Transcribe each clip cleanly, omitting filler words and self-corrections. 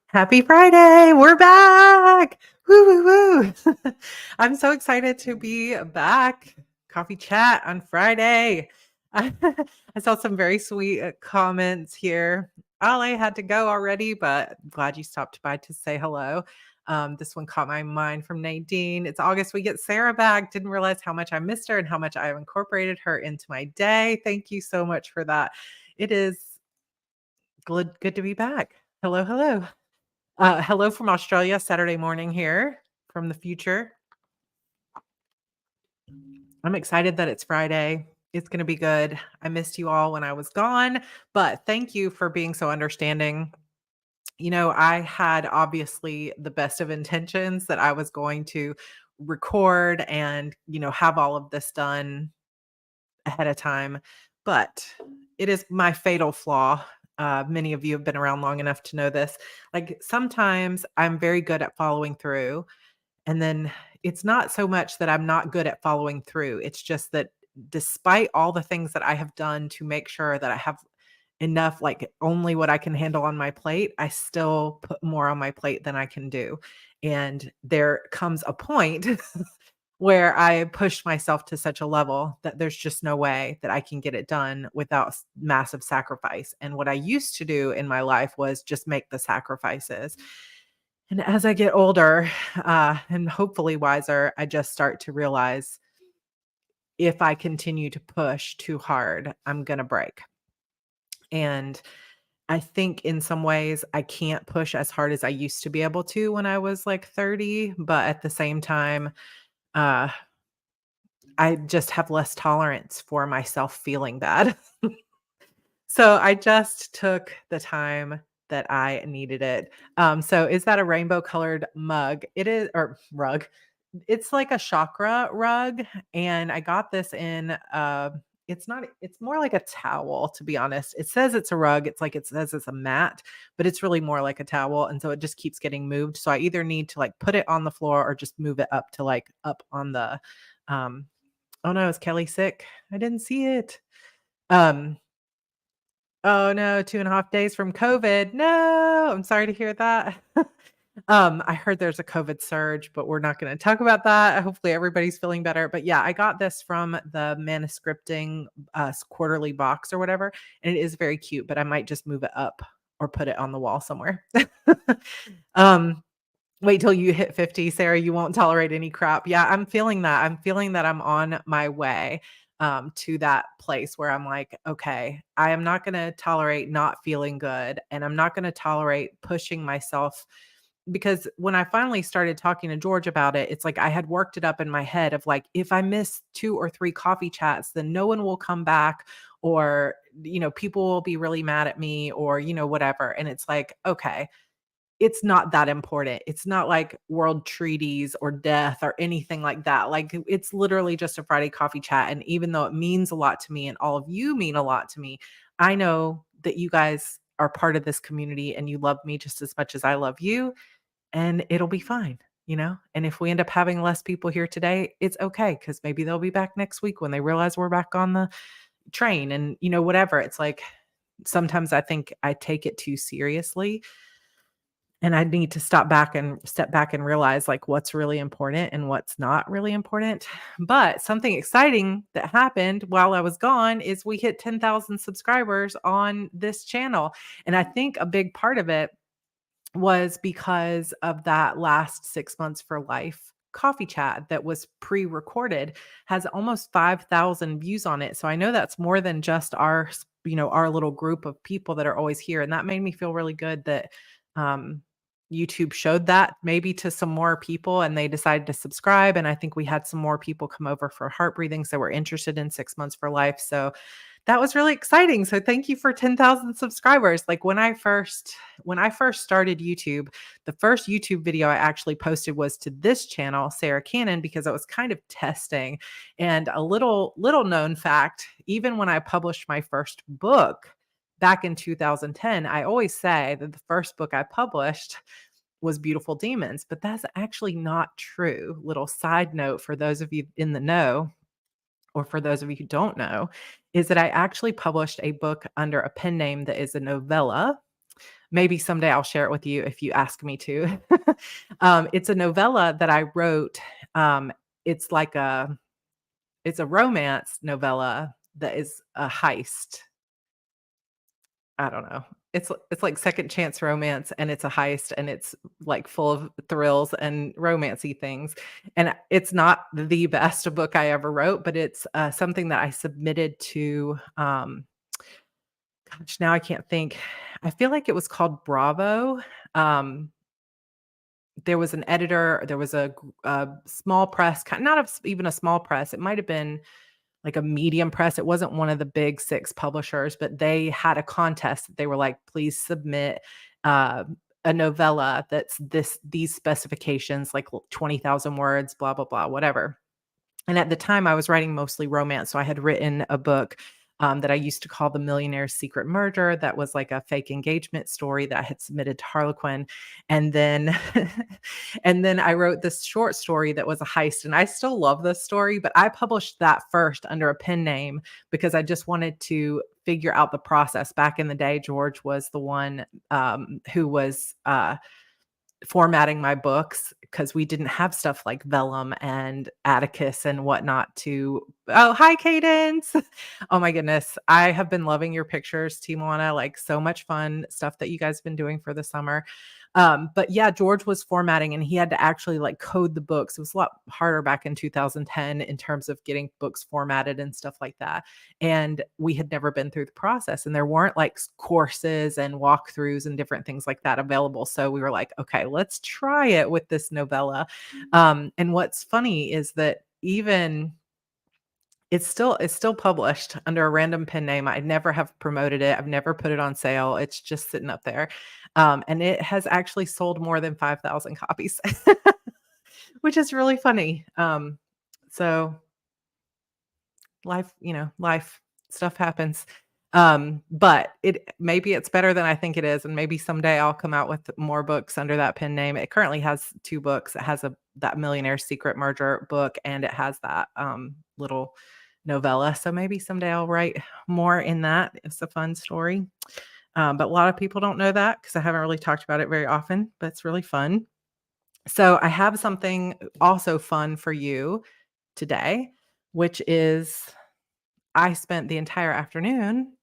Happy Friday. We're back. Woo, woo, woo. I'm so excited to be back. Coffee chat on Friday. I saw some very sweet comments here. Ollie had to go already, but I'm glad you stopped by to say hello. This one caught my mind from Nadine. It's August. We get Sarah back. Didn't realize how much I missed her and how much I have incorporated her into my day. Thank you so much for that. It is good to be back. Hello, hello. Hello from Australia, Saturday morning here from the future. I'm excited that it's Friday. It's going to be good. I missed you all when I was gone, but thank you for being so understanding. I had obviously the best of intentions that I was going to record and, have all of this done ahead of time, but it is my fatal flaw. Many of you have been around long enough to know this. Like sometimes I'm very good at following through. And then it's not so much that I'm not good at following through. It's just that despite all the things that I have done to make sure that I have enough, like only what I can handle on my plate, I still put more on my plate than I can do. And there comes a point where I push myself to such a level that there's just no way that I can get it done without massive sacrifice. And what I used to do in my life was just make the sacrifices. And as I get older, and hopefully wiser, I just start to realize if I continue to push too hard, I'm gonna break. And I think in some ways I can't push as hard as I used to be able to when I was like 30, but at the same time, uh, I just have less tolerance for myself feeling bad. So I just took the time that I needed it. So is that a rainbow colored mug? It is, or rug. It's like a chakra rug, and I got this in, it's not it's more like a towel, to be honest. It says it's a rug, it's like it says it's a mat, but it's really more like a towel, and so it just keeps getting moved. So I either need to, like, put it on the floor or just move it up to, like, up on the, um oh, no, is Kelly sick? I didn't see it. Um Oh, no, 2.5 days from COVID. No, I'm sorry to hear that. I heard there's a COVID surge, but we're not gonna talk about that. Hopefully, everybody's feeling better. But yeah, I got this from the manuscripting, quarterly box or whatever, and it is very cute, but I might just move it up or put it on the wall somewhere. Um, Wait till you hit 50, Sarah, you won't tolerate any crap. Yeah, I'm feeling that. I'm feeling that I'm on my way, to that place where I'm like, "Okay, I am not gonna tolerate not feeling good, and I'm not gonna tolerate pushing myself," because when I finally started talking to George about it, it's like I had worked it up in my head of like, if I miss 2 or 3 coffee chats, then no one will come back, or, people will be really mad at me, or, whatever. And it's like, okay, it's not that important. It's not like world treaties or death or anything like that. Like, it's literally just a Friday coffee chat, and even though it means a lot to me and all of you mean a lot to me, I know that you guys are part of this community and you love me just as much as I love you, and it'll be fine. And if we end up having less people here today, it's okay, because maybe they'll be back next week when they realize we're back on the train, and, whatever. It's like, sometimes I think I take it too seriously, and I need to step back and realize, like, what's really important and what's not really important. But something exciting that happened while I was gone is we hit 10,000 subscribers on this channel. And I think a big part of it was because of that last 6 months for life coffee chat that was pre-recorded, has almost 5,000 views on it. So I know that's more than just our little group of people that are always here. And that made me feel really good that, um, YouTube showed that maybe to some more people and they decided to subscribe. And I think we had some more people come over for heart breathing. So we're interested in 6 months for life. So that was really exciting. So thank you for 10,000 subscribers. Like, when I first started YouTube, the first YouTube video I actually posted was to this channel, Sarra Cannon, because I was kind of testing. And a little known fact, even when I published my first book back in 2010, I always say that the first book I published was Beautiful Demons, but that's actually not true. Little side note for those of you in the know, or for those of you who don't know, is that I actually published a book under a pen name that is a novella. Maybe someday I'll share it with you if you ask me to. It's a novella that I wrote. Um, it's like it's a romance novella that is a heist. I don't know. It's like second chance romance, and it's a heist, and it's like full of thrills and romancy things. And it's not the best book I ever wrote, but it's something that I submitted to. Gosh, now I can't think. I feel like it was called Bravo. Um, there was an editor. There was a small press, not even a small press. It might have been like a medium press. It wasn't one of the big 6 publishers, but they had a contest that they were like, "Please submit, uh, a novella that's these specifications, like 20,000 words, blah, blah, blah, whatever." And at the time, I was writing mostly romance, so I had written a book, that I used to call The Millionaire's Secret Murder, that was like a fake engagement story that I had submitted to Harlequin, and then and then I wrote this short story that was a heist, and I still love this story, but I published that first under a pen name because I just wanted to figure out the process. Back in the day, George was the one, who was, formatting my books because we didn't have stuff like vellum and Atticus and whatnot to oh, hi, Cadence. Oh my goodness. I have been loving your pictures, Timwana, like so much fun stuff that you guys have been doing for the summer. But yeah, George was formatting and he had to actually like code the books. It was a lot harder back in 2010 in terms of getting books formatted and stuff like that. And we had never been through the process, and there weren't like courses and walkthroughs and different things like that available. So we were like, okay, let's try it with this novella. And what's funny is that even it's still published under a random pen name. I never have promoted it. I've never put it on sale. It's just sitting up there. And it has actually sold more than 5,000 copies, which is really funny. So life stuff happens. But maybe it's better than I think it is, and maybe someday I'll come out with more books under that pen name. It currently has 2 books. It has that Millionaire Secret Merger book, and it has that little novella. So maybe someday I'll write more in that. It's a fun story. But a lot of people don't know that because I haven't really talked about it very often, but it's really fun. So I have something also fun for you today, which is I spent the entire afternoon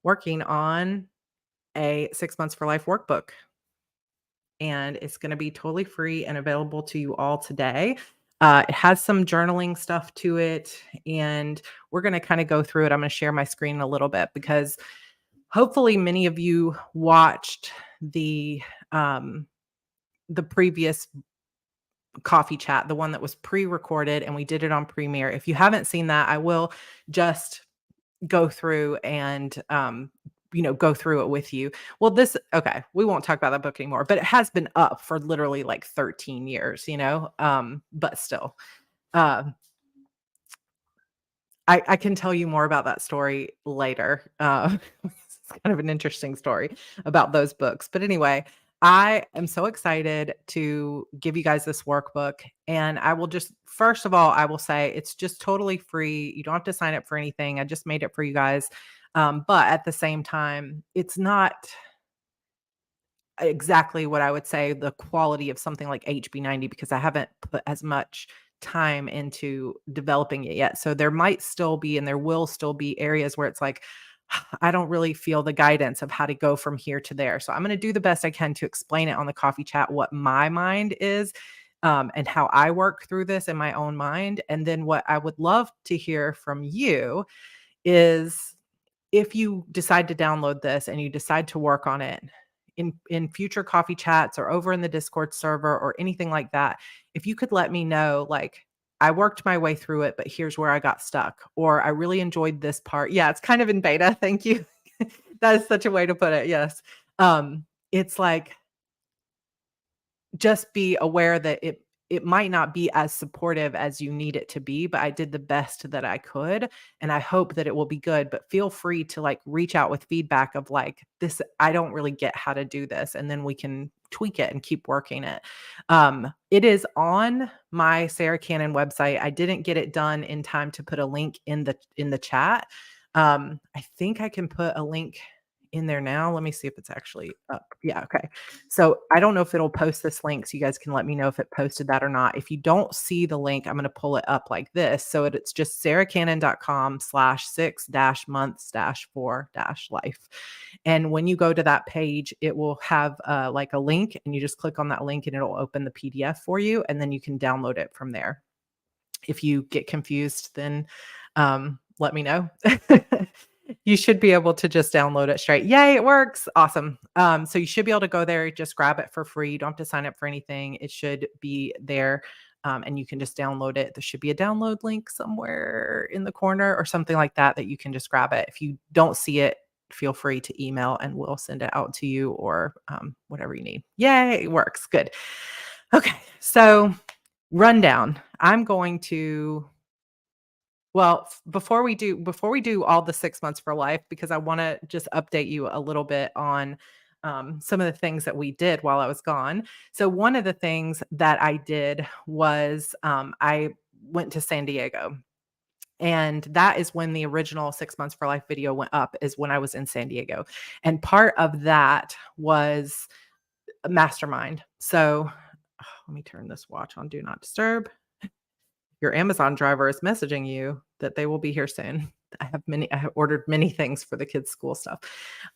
working on a 6 months for life workbook, and it's going to be totally free and available to you all today. It has some journaling stuff to it, and we're going to kind of go through it. I'm going to share my screen a little bit because hopefully many of you watched um, the previous coffee chat, the one that was pre-recorded, and we did it on Premiere. If you haven't seen that, I will just go through and go through it with you. Well, okay, we won't talk about that book anymore, but it has been up for literally like 13 years, but still. Um I can tell you more about that story later. It's kind of an interesting story about those books. But anyway, I am so excited to give you guys this workbook. And I will just, first of all, I will say it's just totally free. You don't have to sign up for anything. I just made it for you guys. But at the same time, it's not exactly what I would say the quality of something like HB90 because I haven't put as much time into developing it yet. So there might still be and there will still be areas where it's like I don't really feel the guidance of how to go from here to there. So I'm going to do the best I can to explain it on the coffee chat what my mind is and how I work through this in my own mind. And then what I would love to hear from you is if you decide to download this and you decide to work on it in future coffee chats or over in the Discord server or anything like that, if you could let me know, like, I worked my way through it, but here's where I got stuck, or I really enjoyed this part. Yeah, it's kind of in beta. Thank you. That is such a way to put it. Yes. It's like just be aware that it might not be as supportive as you need it to be, but I did the best that I could, and I hope that it will be good, but feel free to, like, reach out with feedback of, like, "This I don't really get how to do this," and then we can tweak it and keep working it. It is on my Sarra Cannon website. I didn't get it done in time to put a link in the chat. I think I can put a link in there now. Let me see if it's actually up. Yeah, okay. So I don't know if it'll post this link, so you guys can let me know if it posted that or not. If you don't see the link, I'm going to pull it up like this. So it's just sarahcannon.com/6-months-4-life. And when you go to that page, it will have like a link, and you just click on that link and it'll open the PDF for you, and then you can download it from there. If you get confused, then let me know. You should be able to just download it straight. Yay, it works. Awesome. So you should be able to go there, just grab it for free. You don't have to sign up for anything. It should be there. And you can just download it. There should be a download link somewhere in the corner or something like that that you can just grab it. If you don't see it, feel free to email and we'll send it out to you or whatever you need. Yay, it works. Good. Okay. So rundown. I'm going to well, before we do all the 6 months for life, because I wanna just update you a little bit on, some of the things that we did while I was gone. So one of the things that I did was, I went to San Diego, and that is when the original 6 months for life video went up, is when I was in San Diego, and part of that was a mastermind. So, let me turn this watch on do not disturb. Your Amazon driver is messaging you that they will be here soon. I have ordered many things for the kids' school stuff.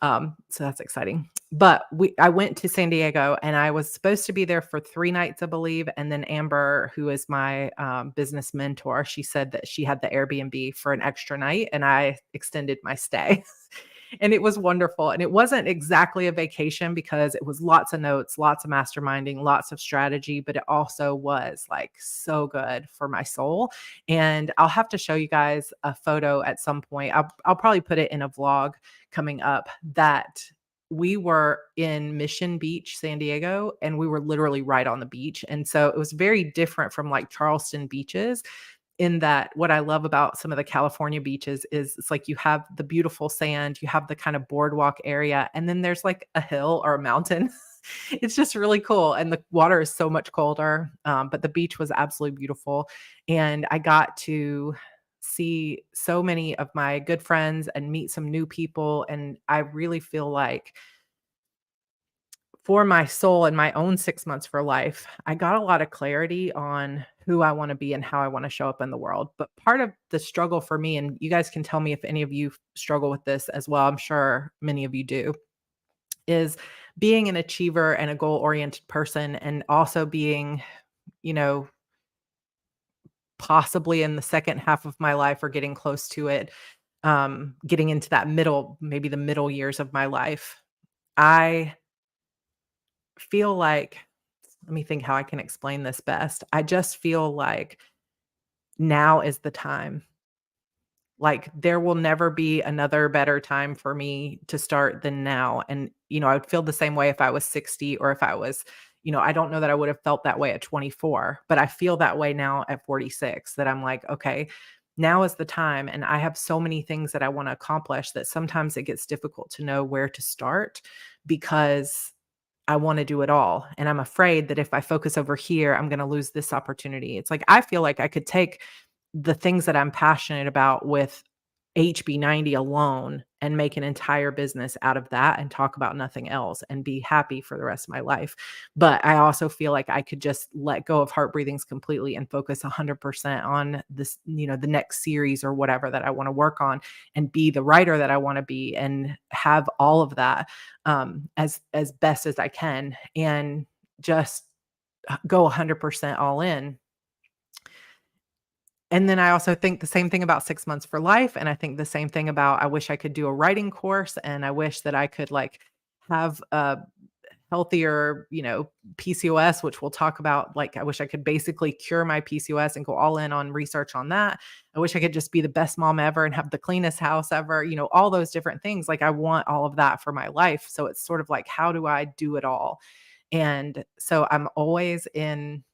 So that's exciting. But I went to San Diego and I was supposed to be there for 3 nights, I believe. And then Amber, who is my business mentor, she said that she had the Airbnb for an extra night and I extended my stay. And it was wonderful. And it wasn't exactly a vacation because it was lots of notes, lots of masterminding, lots of strategy, but it also was like so good for my soul. And I'll have to show you guys a photo at some point. I'll probably put it in a vlog coming up that we were in Mission Beach, San Diego, and we were literally right on the beach. And so it was very different from like Charleston beaches in that what I love about some of the California beaches is it's like you have the beautiful sand, you have the kind of boardwalk area, and then there's like a hill or a mountain. It's just really cool. And the water is so much colder. But the beach was absolutely beautiful. And I got to see so many of my good friends and meet some new people. And I really feel like for my soul and my own 6 months for life, I got a lot of clarity on who I wanna be and how I wanna show up in the world. But part of the struggle for me, and you guys can tell me if any of you struggle with this as well, I'm sure many of you do, is being an achiever and a goal-oriented person and also being, you know, possibly in the second half of my life or getting close to it, getting into that middle, maybe the middle years of my life. I feel like let me think how I can explain this best. I just feel like now is the time. Like there will never be another better time for me to start than now. And, I would feel the same way if I was 60 or if I was, I don't know that I would have felt that way at 24, but I feel that way now at 46 that I'm like, okay, now is the time. And I have so many things that I want to accomplish that sometimes it gets difficult to know where to start because I wanna do it all, and I'm afraid that if I focus over here, I'm gonna lose this opportunity. It's like, I feel like I could take the things that I'm passionate about with HB90 alone and make an entire business out of that and talk about nothing else and be happy for the rest of my life. But I also feel like I could just let go of Heart Breathings completely and focus 100% on this, the next series or whatever that I wanna work on and be the writer that I wanna be and have all of that, as best as I can and just go 100% all in. And then I also think the same thing about 6 months for life, and I think the same thing about I wish I could do a writing course, and I wish that I could, like, have a healthier, PCOS, which we'll talk about, like, I wish I could basically cure my PCOS and go all in on research on that. I wish I could just be the best mom ever and have the cleanest house ever, all those different things, like, I want all of that for my life, so it's sort of like, how do I do it all? And so I'm always on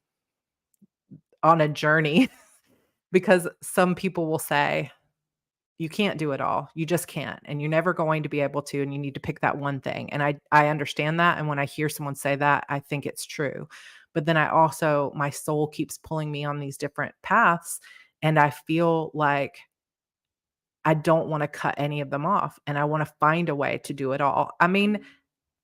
a journey because some people will say, "You can't do it all. You just can't, and you're never going to be able to, and you need to pick that one thing." And I understand that, and when I hear someone say that, I think it's true. But then I also my soul keeps pulling me on these different paths, and I feel like I don't wanna cut any of them off, and I wanna find a way to do it all. I mean,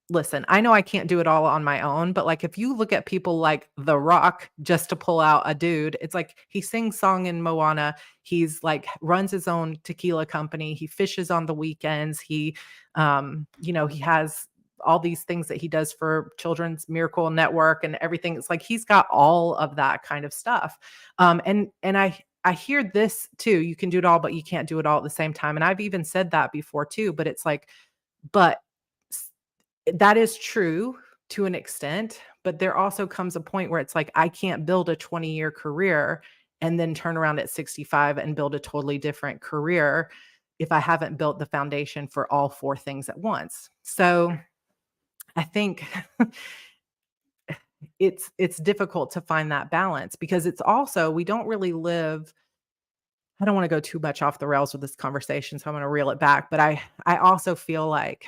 listen, I know I can't do it all on my own, but, like, if you look at people like The Rock, just to pull out a dude, it's like he sings song in Moana, he's, like, runs his own tequila company, he fishes on the weekends, he has all these things that he does for Children's Miracle Network and everything. It's like he's got all of that kind of stuff. And I hear this too, you can do it all, but you can't do it all at the same time, and I've even said that before too, but it's like, but that is true to an extent, but there also comes a point where it's like, I can't build a 20-year career and then turn around at 65 and build a totally different career if I haven't built the foundation for all 4 things at once. So, I think it's difficult to find that balance because it's also we don't really live. I don't wanna go too much off the rails with this conversation, so I'm gonna reel it back, but I also feel like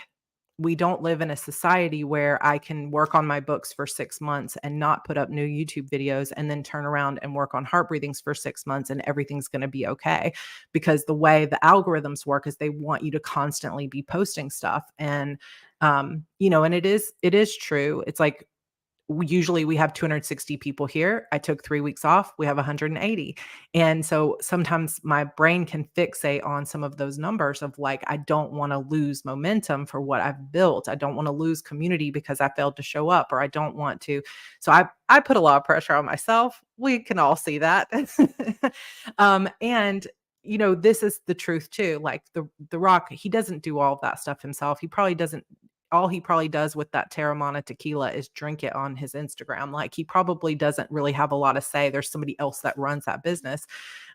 we don't live in a society where I can work on my books for 6 months and not put up new YouTube videos and then turn around and work on heart breathings for 6 months and everything's gonna be okay. Because the way the algorithms work is they want you to constantly be posting stuff, and it is true. It's like usually we have 260 people here. I took 3 weeks off. We have 180. And so sometimes my brain can fixate on some of those numbers of like, I don't want to lose momentum for what I've built. I don't want to lose community because I failed to show up, or I don't want to. So I put a lot of pressure on myself. We can all see that. And this is the truth too. Like the Rock, he doesn't do all of that stuff himself. He probably doesn't. All he probably does with that Terramana tequila is drink it on his Instagram. Like, he probably doesn't really have a lot to say. There's somebody else that runs that business.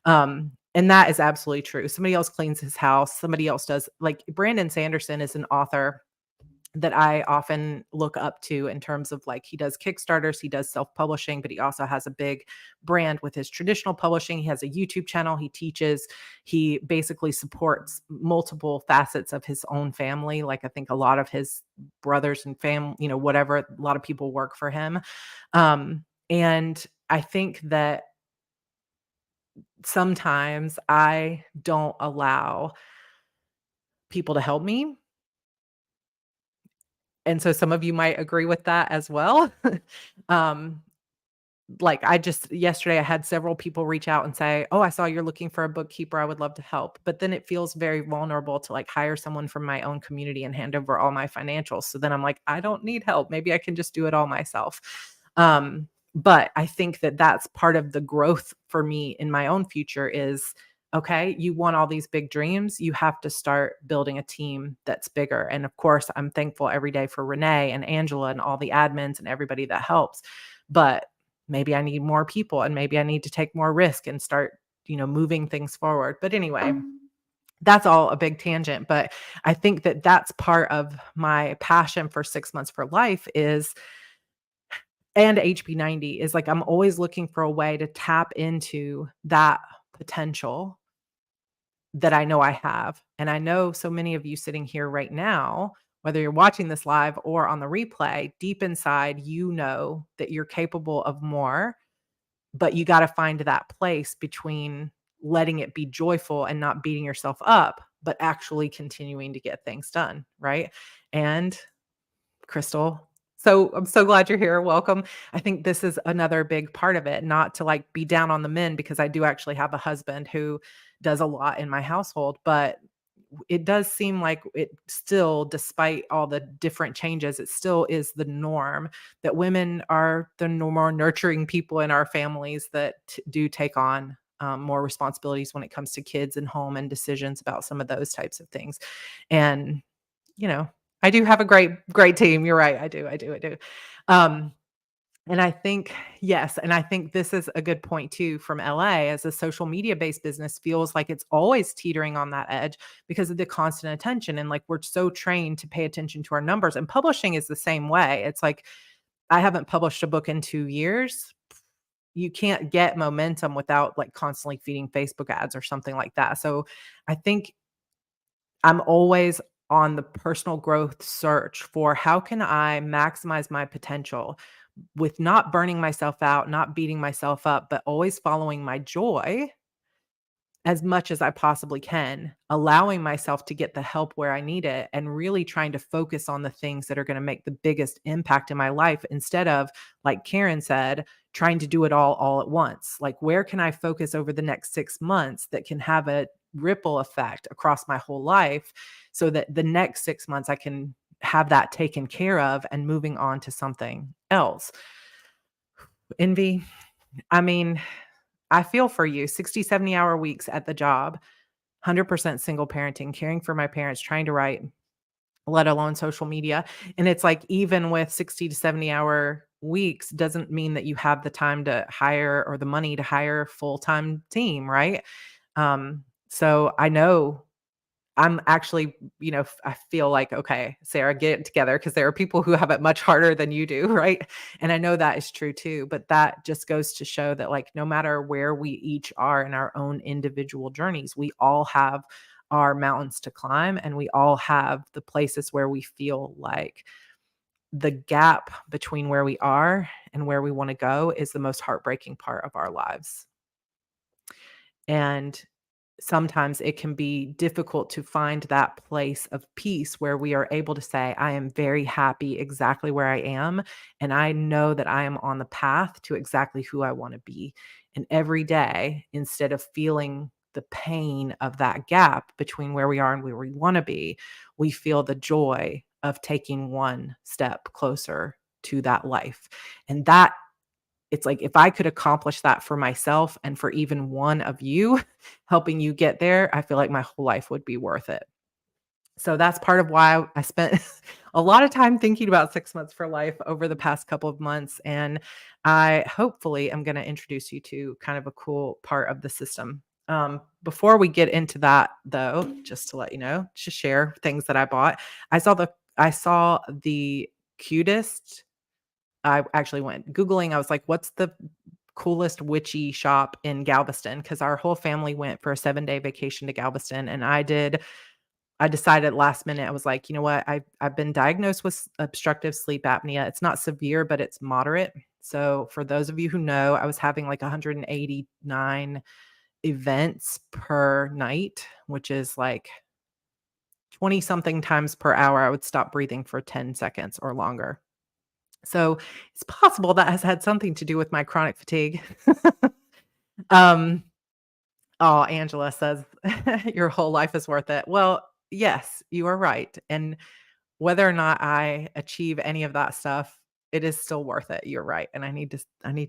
And that is absolutely true. Somebody else cleans his house. Somebody else does. Like, Brandon Sanderson is an author that I often look up to in terms of like he does Kickstarters, he does self-publishing, but he also has a big brand with his traditional publishing. He has a YouTube channel, he teaches, he basically supports multiple facets of his own family. Like I think a lot of his brothers and family, whatever, a lot of people work for him. And I think that sometimes I don't allow people to help me. And so some of you might agree with that as well. Um, like I just yesterday I had several people reach out and say, "Oh, I saw you're looking for a bookkeeper. I would love to help." But then it feels very vulnerable to like hire someone from my own community and hand over all my financials. So then I'm like, I don't need help. Maybe I can just do it all myself. But I think that that's part of the growth for me in my own future is okay, you want all these big dreams, you have to start building a team that's bigger. And of course, I'm thankful every day for Renee and Angela and all the admins and everybody that helps. But maybe I need more people and maybe I need to take more risk and start, moving things forward. But anyway, that's all a big tangent. But I think that that's part of my passion for 6 months for life is and HB90 is like I'm always looking for a way to tap into that potential that I know I have. And I know so many of you sitting here right now, whether you're watching this live or on the replay, deep inside, you know that you're capable of more, but you got to find that place between letting it be joyful and not beating yourself up, but actually continuing to get things done. Right. And Crystal. So I'm so glad you're here. Welcome. I think this is another big part of it, not to like be down on the men because I do actually have a husband who does a lot in my household, but it does seem like it still, despite all the different changes, it still is the norm that women are the more nurturing people in our families that do take on more responsibilities when it comes to kids and home and decisions about some of those types of things. And you know, I do have a great team. You're right. I do. Um, and I think, yes, and I think this is a good point too from LA as a social media based business feels like it's always teetering on that edge because of the constant attention. And like we're so trained to pay attention to our numbers. And publishing is the same way. It's like I haven't published a book in 2 years. You can't get momentum without like constantly feeding Facebook ads or something like that. So I think I'm always on the personal growth search for how can I maximize my potential with not burning myself out, not beating myself up, but always following my joy as much as I possibly can, allowing myself to get the help where I need it, and really trying to focus on the things that are going to make the biggest impact in my life instead of, like Karen said, trying to do it all at once. Like, where can I focus over the next 6 months that can have a ripple effect across my whole life so that the next 6 months I can have that taken care of and moving on to something else. Envy. I mean, I feel for you. 60, 70-hour weeks at the job, 100% single parenting, caring for my parents, trying to write, let alone social media. And it's like, even with 60 to 70-hour weeks doesn't mean that you have the time to hire or the money to hire a full-time team, right? So I know I'm actually, I feel like, okay, Sarah, get it together, because there are people who have it much harder than you do, right? And I know that is true too. But that just goes to show that, like, no matter where we each are in our own individual journeys, we all have our mountains to climb, and we all have the places where we feel like the gap between where we are and where we want to go is the most heartbreaking part of our lives. And sometimes it can be difficult to find that place of peace where we are able to say, I am very happy exactly where I am. And I know that I am on the path to exactly who I want to be. And every day, instead of feeling the pain of that gap between where we are and where we want to be, we feel the joy of taking one step closer to that life. And that, it's like, if I could accomplish that for myself and for even one of you, helping you get there, I feel like my whole life would be worth it. So that's part of why I spent a lot of time thinking about 6 months for life over the past couple of months. And I hopefully am going to introduce you to kind of a cool part of the system. Before we get into that, though, just to let you know, to share things that I bought, I saw the cutest. I actually went Googling. I was like, what's the coolest witchy shop in Galveston? Because our whole family went for a 7-day vacation to Galveston. And I decided last minute, I was like, you know what? I've been diagnosed with obstructive sleep apnea. It's not severe, but it's moderate. So for those of you who know, I was having like 189 events per night, which is like 20 something times per hour. I would stop breathing for 10 seconds or longer. So it's possible that has had something to do with my chronic fatigue. um, oh, Angela says your whole life is worth it. Well, yes, you are right. And whether or not I achieve any of that stuff, it is still worth it. You're right. And I need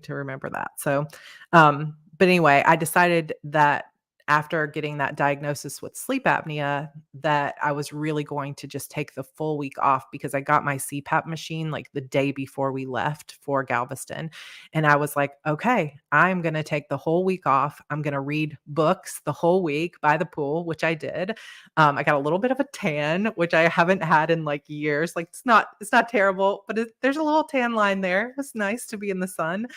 to remember that. So, but anyway, I decided that after getting that diagnosis with sleep apnea, that I was really going to just take the full week off, because I got my CPAP machine like the day before we left for Galveston. And I was like, okay, I'm going to take the whole week off. I'm going to read books the whole week by the pool, which I did. I got a little bit of a tan, which I haven't had in like years. Like, it's not terrible, but there's a little tan line there. It's nice to be in the sun.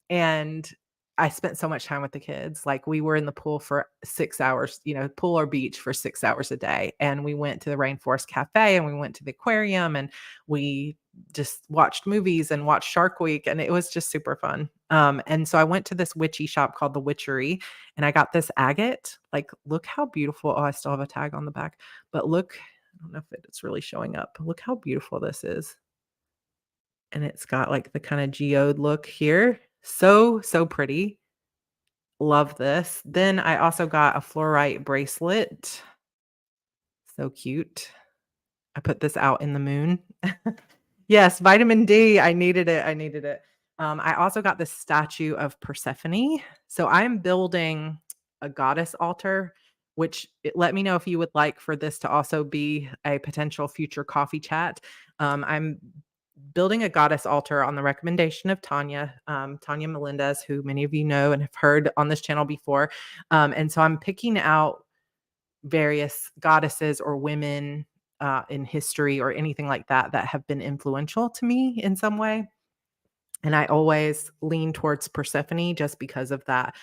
And I spent so much time with the kids. Like, we were in the pool for 6 hours, pool or beach for 6 hours a day. And we went to the Rainforest Cafe, and we went to the aquarium, and we just watched movies and watched Shark Week. And it was just super fun. And so I went to this witchy shop called the Witchery, and I got this agate. Like, look how beautiful. Oh, I still have a tag on the back, but look, I don't know if it's really showing up. Look how beautiful this is. And it's got like the kind of geode look here. So, so pretty. Love this. Then I also got a fluorite bracelet. So cute. I put this out in the moon. Yes, vitamin D. I needed it. I needed it. I also got this statue of Persephone. So I'm building a goddess altar, which let me know if you would like for this to also be a potential future coffee chat. I'm building a goddess altar on the recommendation of Tanya Melendez, who many of you know and have heard on this channel before. And so I'm picking out various goddesses or women in history or anything like that that have been influential to me in some way. And I always lean towards Persephone just because of that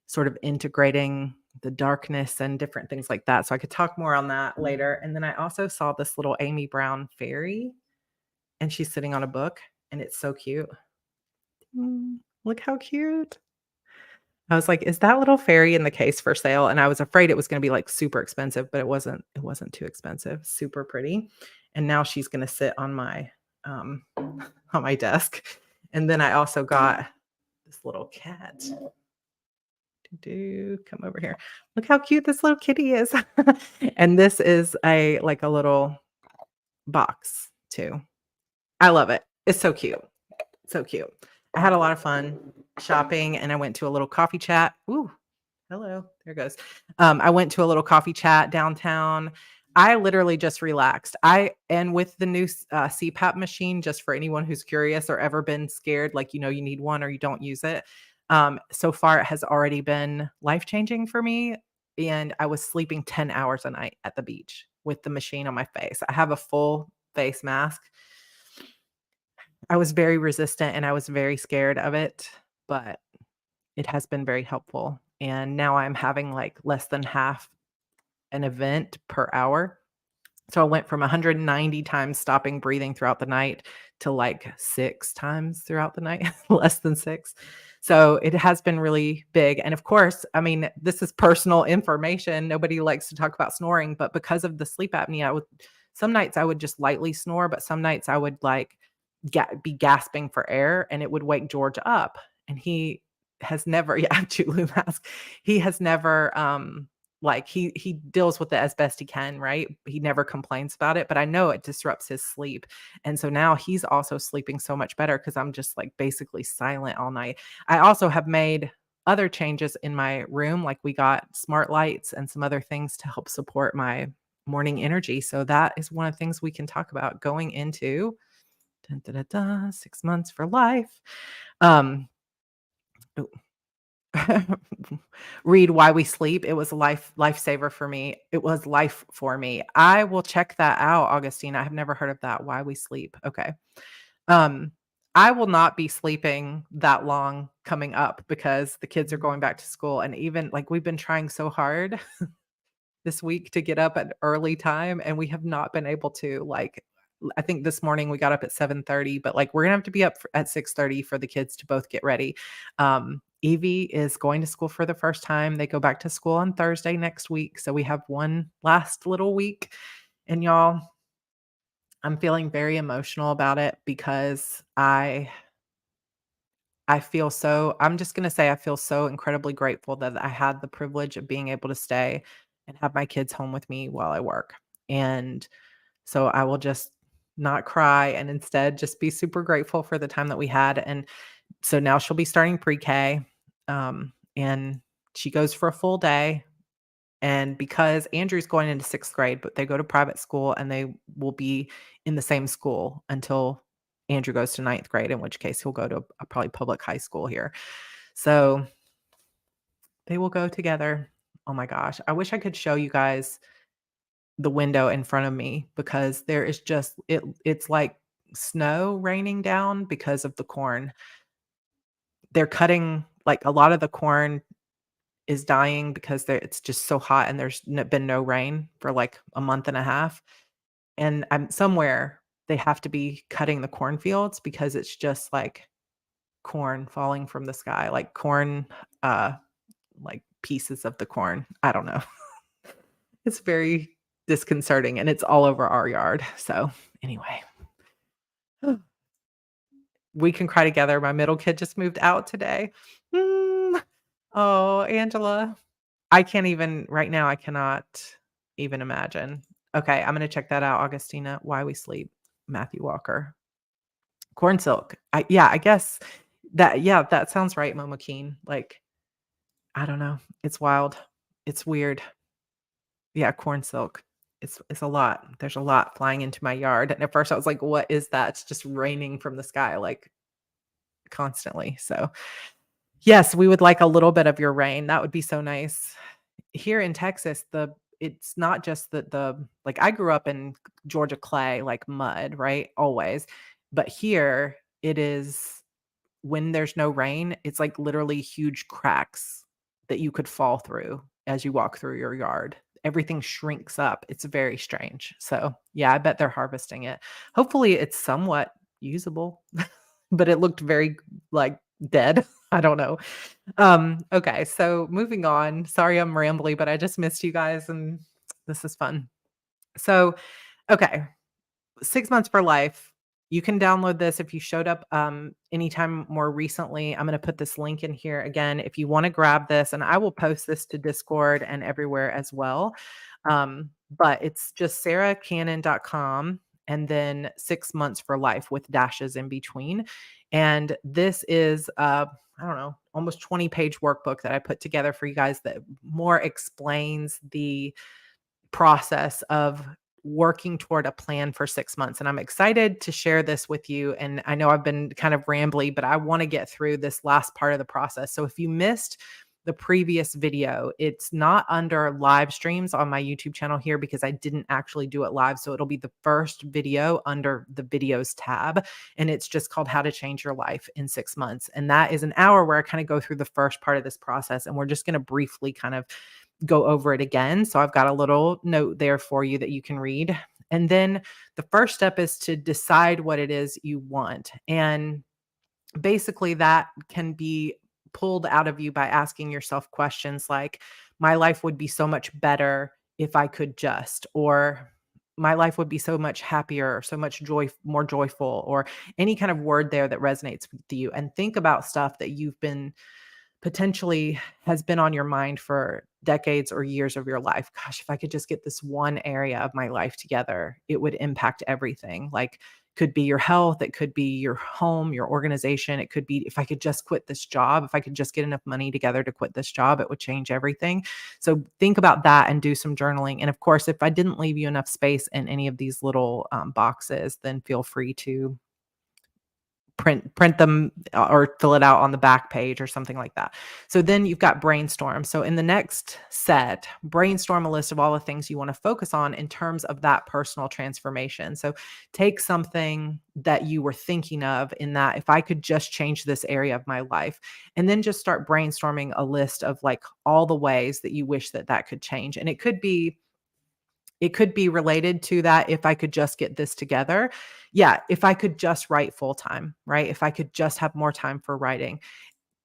sort of integrating the darkness and different things like that. So I could talk more on that later. And then I also saw this little Amy Brown fairy, and she's sitting on a book, and it's so cute. Look how cute. I was like, "Is that little fairy in the case for sale?" And I was afraid it was gonna be, like, super expensive, but it wasn't too expensive, super pretty. And now she's gonna sit um, on my desk. And then I also got this little cat. Do come over here. Look how cute this little kitty is. And this is a little box too. I love it. It's so cute. So cute. I had a lot of fun shopping and I went to a little coffee chat. Ooh, hello. There goes. I went to a little coffee chat downtown. I literally just relaxed. And with the new CPAP machine, just for anyone who's curious or ever been scared, like, you need one or you don't use it. So far, it has already been life changing for me. And I was sleeping 10 hours a night at the beach with the machine on my face. I have a full face mask. I was very resistant and I was very scared of it, but it has been very helpful. And now I'm having like less than half an event per hour. So I went from 190 times stopping breathing throughout the night to like 6 times throughout the night, less than 6. So it has been really big. And of course, I mean, this is personal information. Nobody likes to talk about snoring, but because of the sleep apnea, some nights I would just lightly snore, but some nights I would like be gasping for air and it would wake George up. And he has never, yeah, Chulu mask. He has never like he deals with it as best he can, right? He never complains about it, but I know it disrupts his sleep. And so now he's also sleeping so much better because I'm just like basically silent all night. I also have made other changes in my room, like we got smart lights and some other things to help support my morning energy. So that is one of the things we can talk about going into 6 months for life. Um, Read Why We Sleep. It was a lifesaver for me. It was life for me. I will check that out, Augustine. I have never heard of that. Why We Sleep. Okay. Um, I will not be sleeping that long coming up because the kids are going back to school. And even like we've been trying so hard this week to get up at early time, and we have not been able to, like I think this morning we got up at 7:30, but, like, we're gonna have to be up at 6:30 for the kids to both get ready. Evie is going to school for the first time. They go back to school on Thursday next week, so we have one last little week, and y'all, I'm feeling very emotional about it because I feel so I'm just gonna say I feel so incredibly grateful that I had the privilege of being able to stay and have my kids home with me while I work. And so I will just not cry and instead just be super grateful for the time that we had. And so now she'll be starting pre-K. And she goes for a full day. And because Andrew's going into 6th grade, but they go to private school and they will be in the same school until Andrew goes to 9th grade, in which case he'll go to a probably public high school here. So they will go together. Oh my gosh. I wish I could show you guys the window in front of me because there is just it's like snow raining down because of the corn. They're cutting like a lot of the corn is dying because it's just so hot and there's been no rain for like a month and a half. And I'm somewhere they have to be cutting the cornfields because it's just like corn falling from the sky, like corn, uh, like pieces of the corn. I don't know. It's very disconcerting and it's all over our yard. So anyway, we can cry together. My middle kid just moved out today. Mm. Oh, Angela. I can't even right now, I cannot even imagine. Okay, I'm gonna check that out, Augustina. Why We Sleep, Matthew Walker. Corn Silk. I guess that sounds right, Momo Keen. Like, I don't know. It's wild. It's weird. Yeah, corn silk. It's a lot. There's a lot flying into my yard. And at first I was like, what is that? It's just raining from the sky like constantly. So yes, we would like a little bit of your rain. That would be so nice. Here in Texas, it's not just the like I grew up in Georgia clay, like mud, right? Always. But here it is when there's no rain, it's like literally huge cracks that you could fall through as you walk through your yard. Everything shrinks up. It's very strange. So, yeah, I bet they're harvesting it. Hopefully, it's somewhat usable, but it looked very like dead. I don't know. Okay, so moving on. Sorry I'm rambly, but I just missed you guys and this is fun. So, okay, 6 months for life. You can download this if you showed up anytime more recently. I'm going to put this link in here again if you want to grab this, and I will post this to Discord and everywhere as well. But it's just sarahcannon.com and then 6 months for life with dashes in between. And this is I don't know, almost 20-page workbook that I put together for you guys that more explains the process of working toward a plan for 6 months, and I'm excited to share this with you, and I know I've been kind of rambly, but I wanna get through this last part of the process. So if you missed the previous video, it's not under live streams on my YouTube channel here because I didn't actually do it live, so it'll be the first video under the videos tab, and it's just called How to Change Your Life in 6 Months, and that is an hour where I kinda go through the first part of this process, and we're just gonna briefly kind of go over it again. So I've got a little note there for you that you can read. And then the first step is to decide what it is you want. And basically, that can be pulled out of you by asking yourself questions like, my life would be so much better if I could just, or my life would be so much happier, or so much more joyful, or any kind of word there that resonates with you. And think about stuff that you've been potentially has been on your mind for decades or years of your life. Gosh, if I could just get this one area of my life together, it would impact everything. Like, could be your health, it could be your home, your organization, it could be if I could just quit this job, if I could just get enough money together to quit this job, it would change everything. So think about that and do some journaling. And of course, if I didn't leave you enough space in any of these little boxes, then feel free to print them or fill it out on the back page or something like that. So then you've got brainstorm. So in the next set, brainstorm a list of all the things you want to focus on in terms of that personal transformation. So take something that you were thinking of in that, if I could just change this area of my life, and then just start brainstorming a list of like all the ways that you wish that that could change. And it could be related to that. If I could just get this together. Yeah, if I could just write full time, right? If I could just have more time for writing.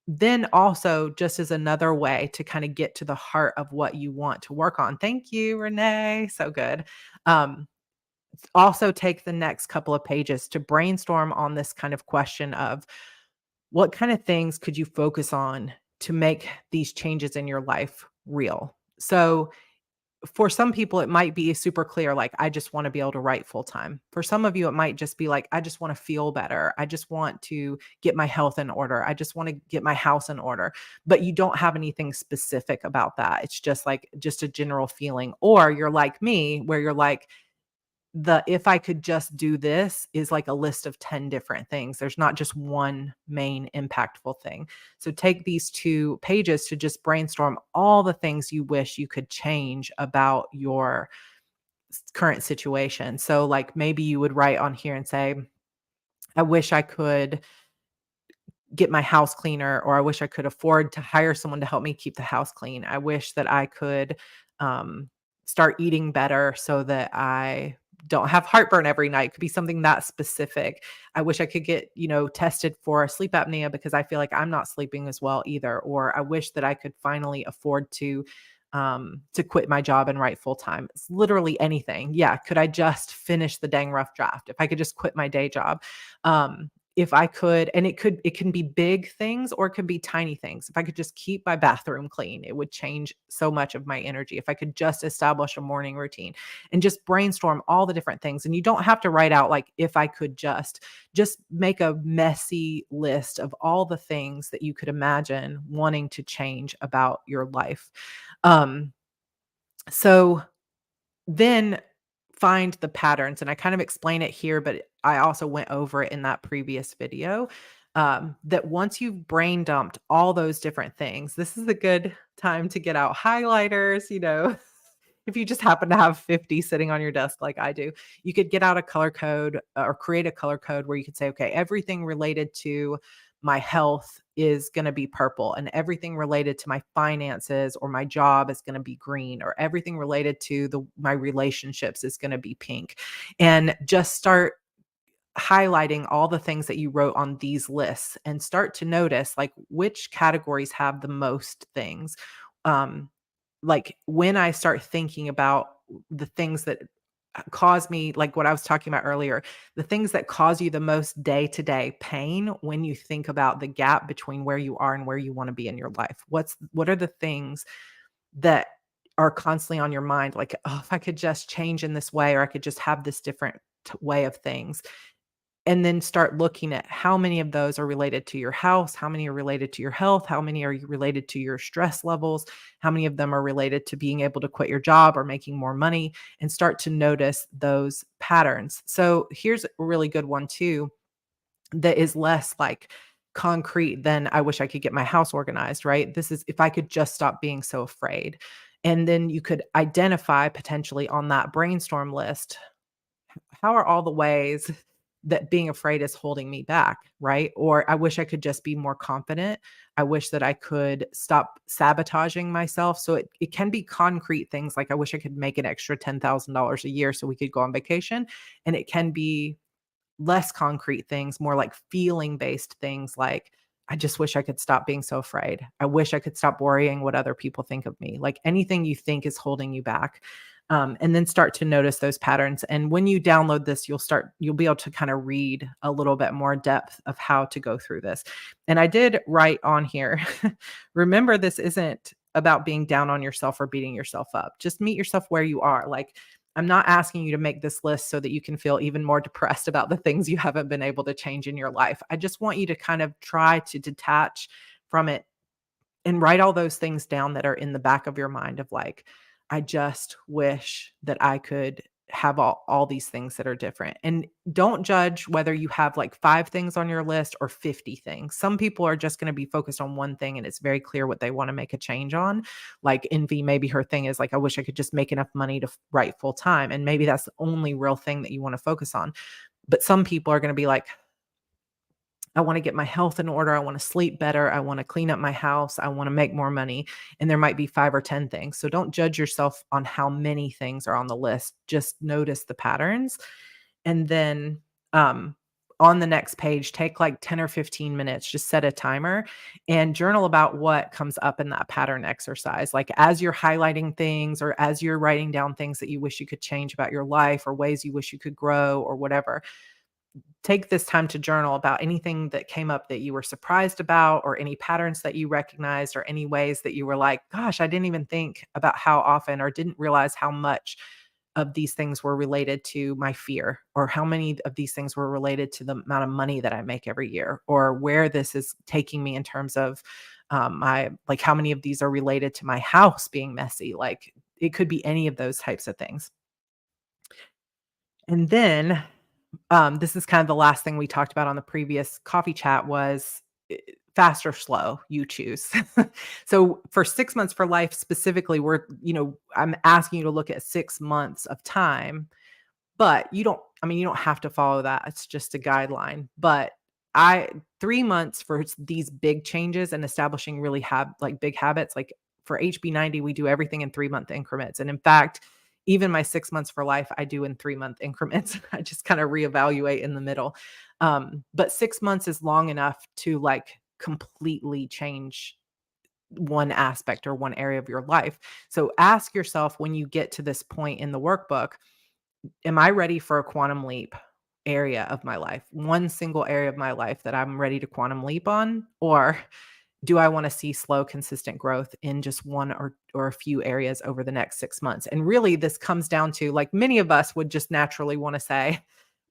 Then also, just as another way to kind of get to the heart of what you want to work on. Thank you, Renee. So good. Um, Also take the next couple of pages to brainstorm on this kind of question of what kind of things could you focus on to make these changes in your life real. So for some people, it might be super clear, like, I just want to be able to write full time. For some of you, it might just be like, I just want to feel better. I just want to get my health in order. I just want to get my house in order. But you don't have anything specific about that. It's just like, just a general feeling. Or you're like me, where you're like, the if I could just do this is like a list of 10 different things. There's not just one main impactful thing. So take these 2 pages to just brainstorm all the things you wish you could change about your current situation. So like maybe you would write on here and say, I wish I could get my house cleaner, or I wish I could afford to hire someone to help me keep the house clean. I wish that I could um, start eating better so that I don't have heartburn every night. It could be something that specific. I wish I could get, tested for sleep apnea because I feel like I'm not sleeping as well either. Or I wish that I could finally afford to quit my job and write full time. It's literally anything. Yeah. Could I just finish the dang rough draft? If I could just quit my day job. If I could, and it can be big things or it could be tiny things. If I could just keep my bathroom clean, it would change so much of my energy. If I could just establish a morning routine and just brainstorm all the different things. And you don't have to write out like, if I could just make a messy list of all the things that you could imagine wanting to change about your life. Um, so then find the patterns, and I kind of explain it here, but I also went over it in that previous video. That once you've brain dumped all those different things, this is a good time to get out highlighters, if you just happen to have 50 sitting on your desk like I do, you could get out a color code or create a color code where you could say, okay, everything related to my health is going to be purple, and everything related to my finances or my job is going to be green, or everything related to my relationships is going to be pink. And just start highlighting all the things that you wrote on these lists and start to notice like which categories have the most things. Um, like when I start thinking about the things that cause me, like what I was talking about earlier, the things that cause you the most day to day pain when you think about the gap between where you are and where you want to be in your life. What are the things that are constantly on your mind? Like, oh, if I could just change in this way, or I could just have this different way of things. And then start looking at how many of those are related to your house, how many are related to your health, how many are related to your stress levels, how many of them are related to being able to quit your job or making more money, and start to notice those patterns. So here's a really good one too that is less like concrete than I wish I could get my house organized, right? This is if I could just stop being so afraid. And then you could identify potentially on that brainstorm list, how are all the ways that being afraid is holding me back, right? Or I wish I could just be more confident. I wish that I could stop sabotaging myself. So it can be concrete things like I wish I could make an extra $10,000 a year so we could go on vacation. And it can be less concrete things, more like feeling based things like, I just wish I could stop being so afraid. I wish I could stop worrying what other people think of me. Like anything you think is holding you back. And then start to notice those patterns. And when you download this, you'll be able to kind of read a little bit more depth of how to go through this. And I did write on here, remember, this isn't about being down on yourself or beating yourself up. Just meet yourself where you are. Like, I'm not asking you to make this list so that you can feel even more depressed about the things you haven't been able to change in your life. I just want you to kind of try to detach from it and write all those things down that are in the back of your mind of like, I just wish that I could have all these things that are different. And don't judge whether you have like 5 things on your list or 50 things. Some people are just going to be focused on one thing and it's very clear what they want to make a change on. Like Envy, maybe her thing is like, I wish I could just make enough money to write full time. And maybe that's the only real thing that you want to focus on. But some people are going to be like, I want to get my health in order. I want to sleep better. I want to clean up my house. I want to make more money. And there might be 5 or 10 things. So don't judge yourself on how many things are on the list. Just notice the patterns. And then on the next page, take like 10 or 15 minutes, just set a timer and journal about what comes up in that pattern exercise. Like as you're highlighting things or as you're writing down things that you wish you could change about your life or ways you wish you could grow or whatever, take this time to journal about anything that came up that you were surprised about, or any patterns that you recognized, or any ways that you were like, gosh, I didn't even think about how often or didn't realize how much of these things were related to my fear, or how many of these things were related to the amount of money that I make every year, or where this is taking me in terms of my, like how many of these are related to my house being messy. Like it could be any of those types of things. And then this is kind of the last thing we talked about on the previous coffee chat was fast or slow, you choose. So for 6 months for life specifically, I'm asking you to look at 6 months of time, but you don't have to follow that. It's just a guideline. But I 3 months for these big changes and establishing really like big habits. Like for HB90, we do everything in 3 month increments. And in fact, even my 6 months for life, I do in 3 month increments. I just kind of reevaluate in the middle. But 6 months is long enough to like completely change one aspect or one area of your life. So ask yourself when you get to this point in the workbook, am I ready for a quantum leap area of my life? One single area of my life that I'm ready to quantum leap on? Or do I want to see slow, consistent growth in just one or a few areas over the next 6 months? And really, this comes down to like many of us would just naturally want to say,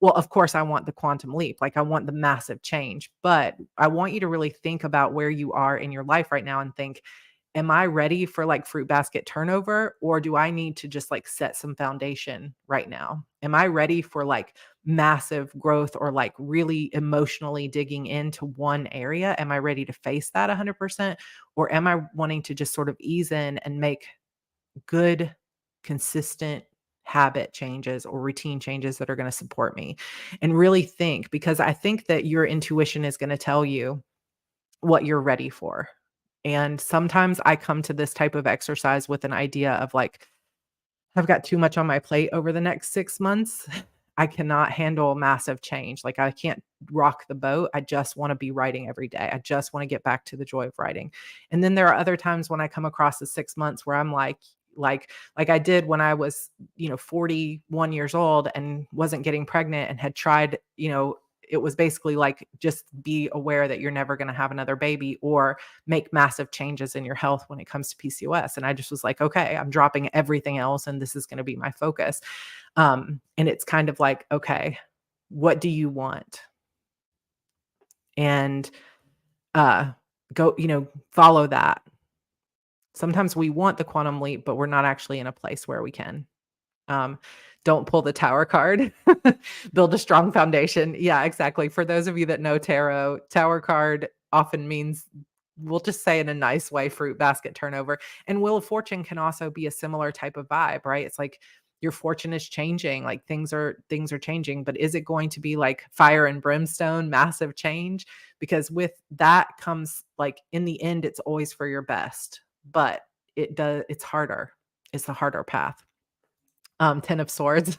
well, of course, I want the quantum leap. Like I want the massive change. But I want you to really think about where you are in your life right now and think, am I ready for like fruit basket turnover, or do I need to just like set some foundation right now? Am I ready for like massive growth or like really emotionally digging into one area? Am I ready to face that 100%? Or am I wanting to just sort of ease in and make good, consistent habit changes or routine changes that are going to support me? And really think, because I think that your intuition is going to tell you what you're ready for. And sometimes I come to this type of exercise with an idea of like, I've got too much on my plate over the next 6 months. I cannot handle massive change. Like I can't rock the boat. I just want to be writing every day. I just want to get back to the joy of writing. And then there are other times when I come across the 6 months where I'm like I did when I was, 41 years old and wasn't getting pregnant and had tried, it was basically like just be aware that you're never going to have another baby or make massive changes in your health when it comes to PCOS. And I just was like, okay, I'm dropping everything else and this is going to be my focus. And it's kind of like, okay, what do you want? And go, follow that. Sometimes we want the quantum leap, but we're not actually in a place where we can. Um, don't pull the tower card. Build a strong foundation. Yeah, exactly. For those of you that know tarot, tower card often means, we'll just say in a nice way, fruit basket turnover. And Wheel of Fortune can also be a similar type of vibe, right? It's like your fortune is changing, like things are changing, but is it going to be like fire and brimstone, massive change? Because with that comes, like, in the end, it's always for your best, but it's harder. It's the harder path. 10 of swords.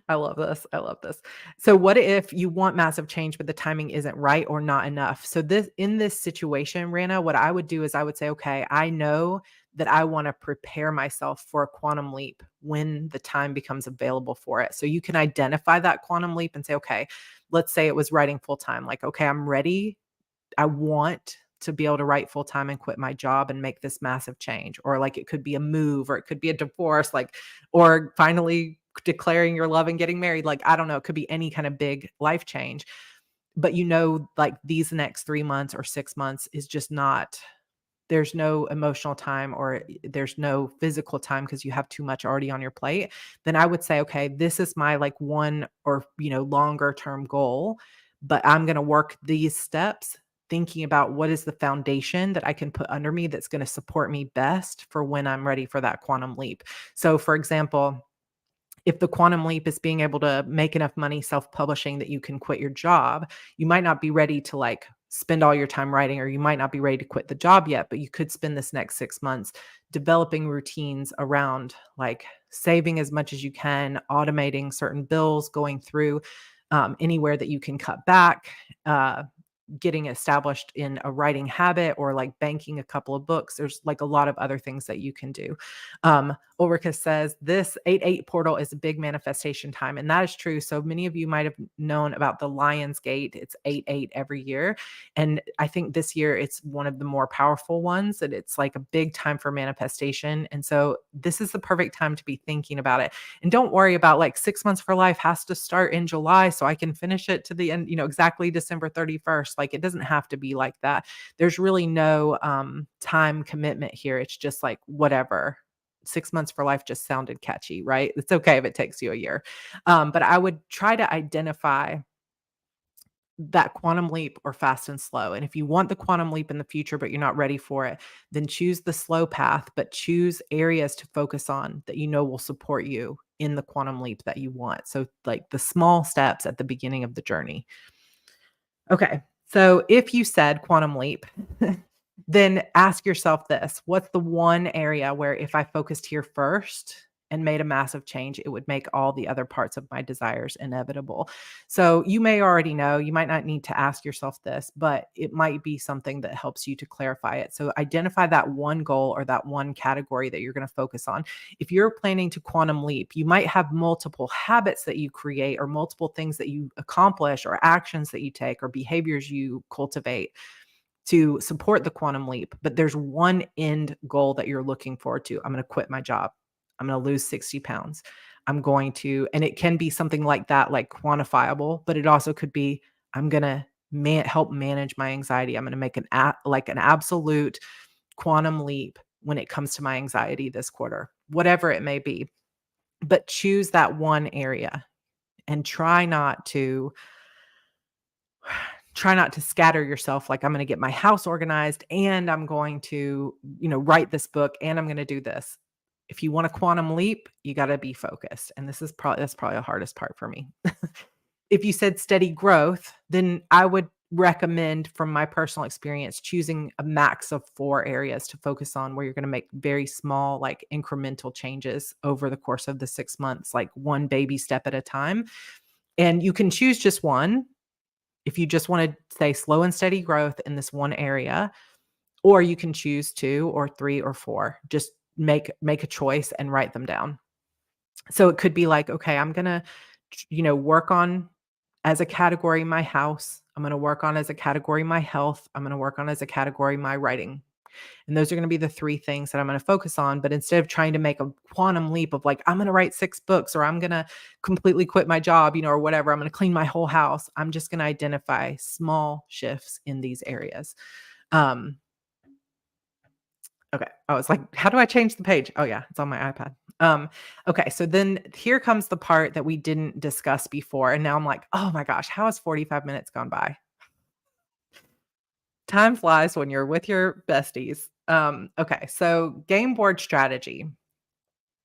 I love this. I love this. So what if you want massive change, but the timing isn't right or not enough? So in this situation, Rana, what I would do is I would say, okay, I know that I want to prepare myself for a quantum leap when the time becomes available for it. So you can identify that quantum leap and say, okay, let's say it was writing full time. Like, okay, I'm ready. I want to be able to write full time and quit my job and make this massive change. Or like it could be a move, or it could be a divorce, like, or finally declaring your love and getting married. Like, I don't know, it could be any kind of big life change. But like these next 3 months or 6 months is just not, there's no emotional time or there's no physical time because you have too much already on your plate. Then I would say, okay, this is my like one or, longer term goal, but I'm going to work these steps thinking about what is the foundation that I can put under me that's going to support me best for when I'm ready for that quantum leap. So for example, if the quantum leap is being able to make enough money self-publishing that you can quit your job, you might not be ready to like spend all your time writing, or you might not be ready to quit the job yet, but you could spend this next 6 months developing routines around like saving as much as you can, automating certain bills, going through anywhere that you can cut back, getting established in a writing habit, or like banking a couple of books. There's like a lot of other things that you can do. Ulrika says this 8/8 portal is a big manifestation time. And that is true. So many of you might have known about the Lion's Gate. It's 8/8 every year. And I think this year it's one of the more powerful ones, and it's like a big time for manifestation. And so this is the perfect time to be thinking about it. And don't worry about like 6 months for life has to start in July so I can finish it to the end, exactly December 31st. Like it doesn't have to be like that. There's really no time commitment here. It's just like whatever. 6 months for life just sounded catchy, right? It's okay if it takes you a year. But I would try to identify that quantum leap or fast and slow. And if you want the quantum leap in the future, but you're not ready for it, then choose the slow path, but choose areas to focus on that will support you in the quantum leap that you want. So like the small steps at the beginning of the journey. Okay. So if you said quantum leap, then ask yourself this: what's the one area where if I focused here first and made a massive change, it would make all the other parts of my desires inevitable? So you may already know, you might not need to ask yourself this, but it might be something that helps you to clarify it. So identify that one goal or that one category that you're going to focus on. If you're planning to quantum leap, you might have multiple habits that you create, or multiple things that you accomplish, or actions that you take, or behaviors you cultivate to support the quantum leap. But there's one end goal that you're looking forward to. I'm going to quit my job. I'm going to lose 60 pounds. I'm going to, and it can be something like that, like quantifiable, but it also could be, I'm going to help manage my anxiety. I'm going to make an absolute quantum leap when it comes to my anxiety this quarter, whatever it may be. But choose that one area and try not to scatter yourself. Like, I'm going to get my house organized, and I'm going to, write this book, and I'm going to do this. If you want a quantum leap, you got to be focused. And that's probably the hardest part for me. If you said steady growth, then I would recommend, from my personal experience, choosing a max of 4 areas to focus on, where you're going to make very small, like incremental changes over the course of the 6 months, like one baby step at a time. And you can choose just one if you just want to say slow and steady growth in this one area, or you can choose 2 or 3 or 4. Just make a choice and write them down. So it could be like, okay, I'm going to work on as a category my house. I'm going to work on as a category my health. I'm going to work on as a category my writing. And those are going to be the 3 things that I'm going to focus on. But instead of trying to make a quantum leap of like, I'm going to write 6 books or I'm going to completely quit my job, or whatever, I'm going to clean my whole house. I'm just going to identify small shifts in these areas. Um, okay. I was like, how do I change the page? Oh yeah, it's on my iPad. Okay. So then here comes the part that we didn't discuss before. And now I'm like, oh my gosh, how has 45 minutes gone by? Time flies when you're with your besties. Okay, so game board strategy.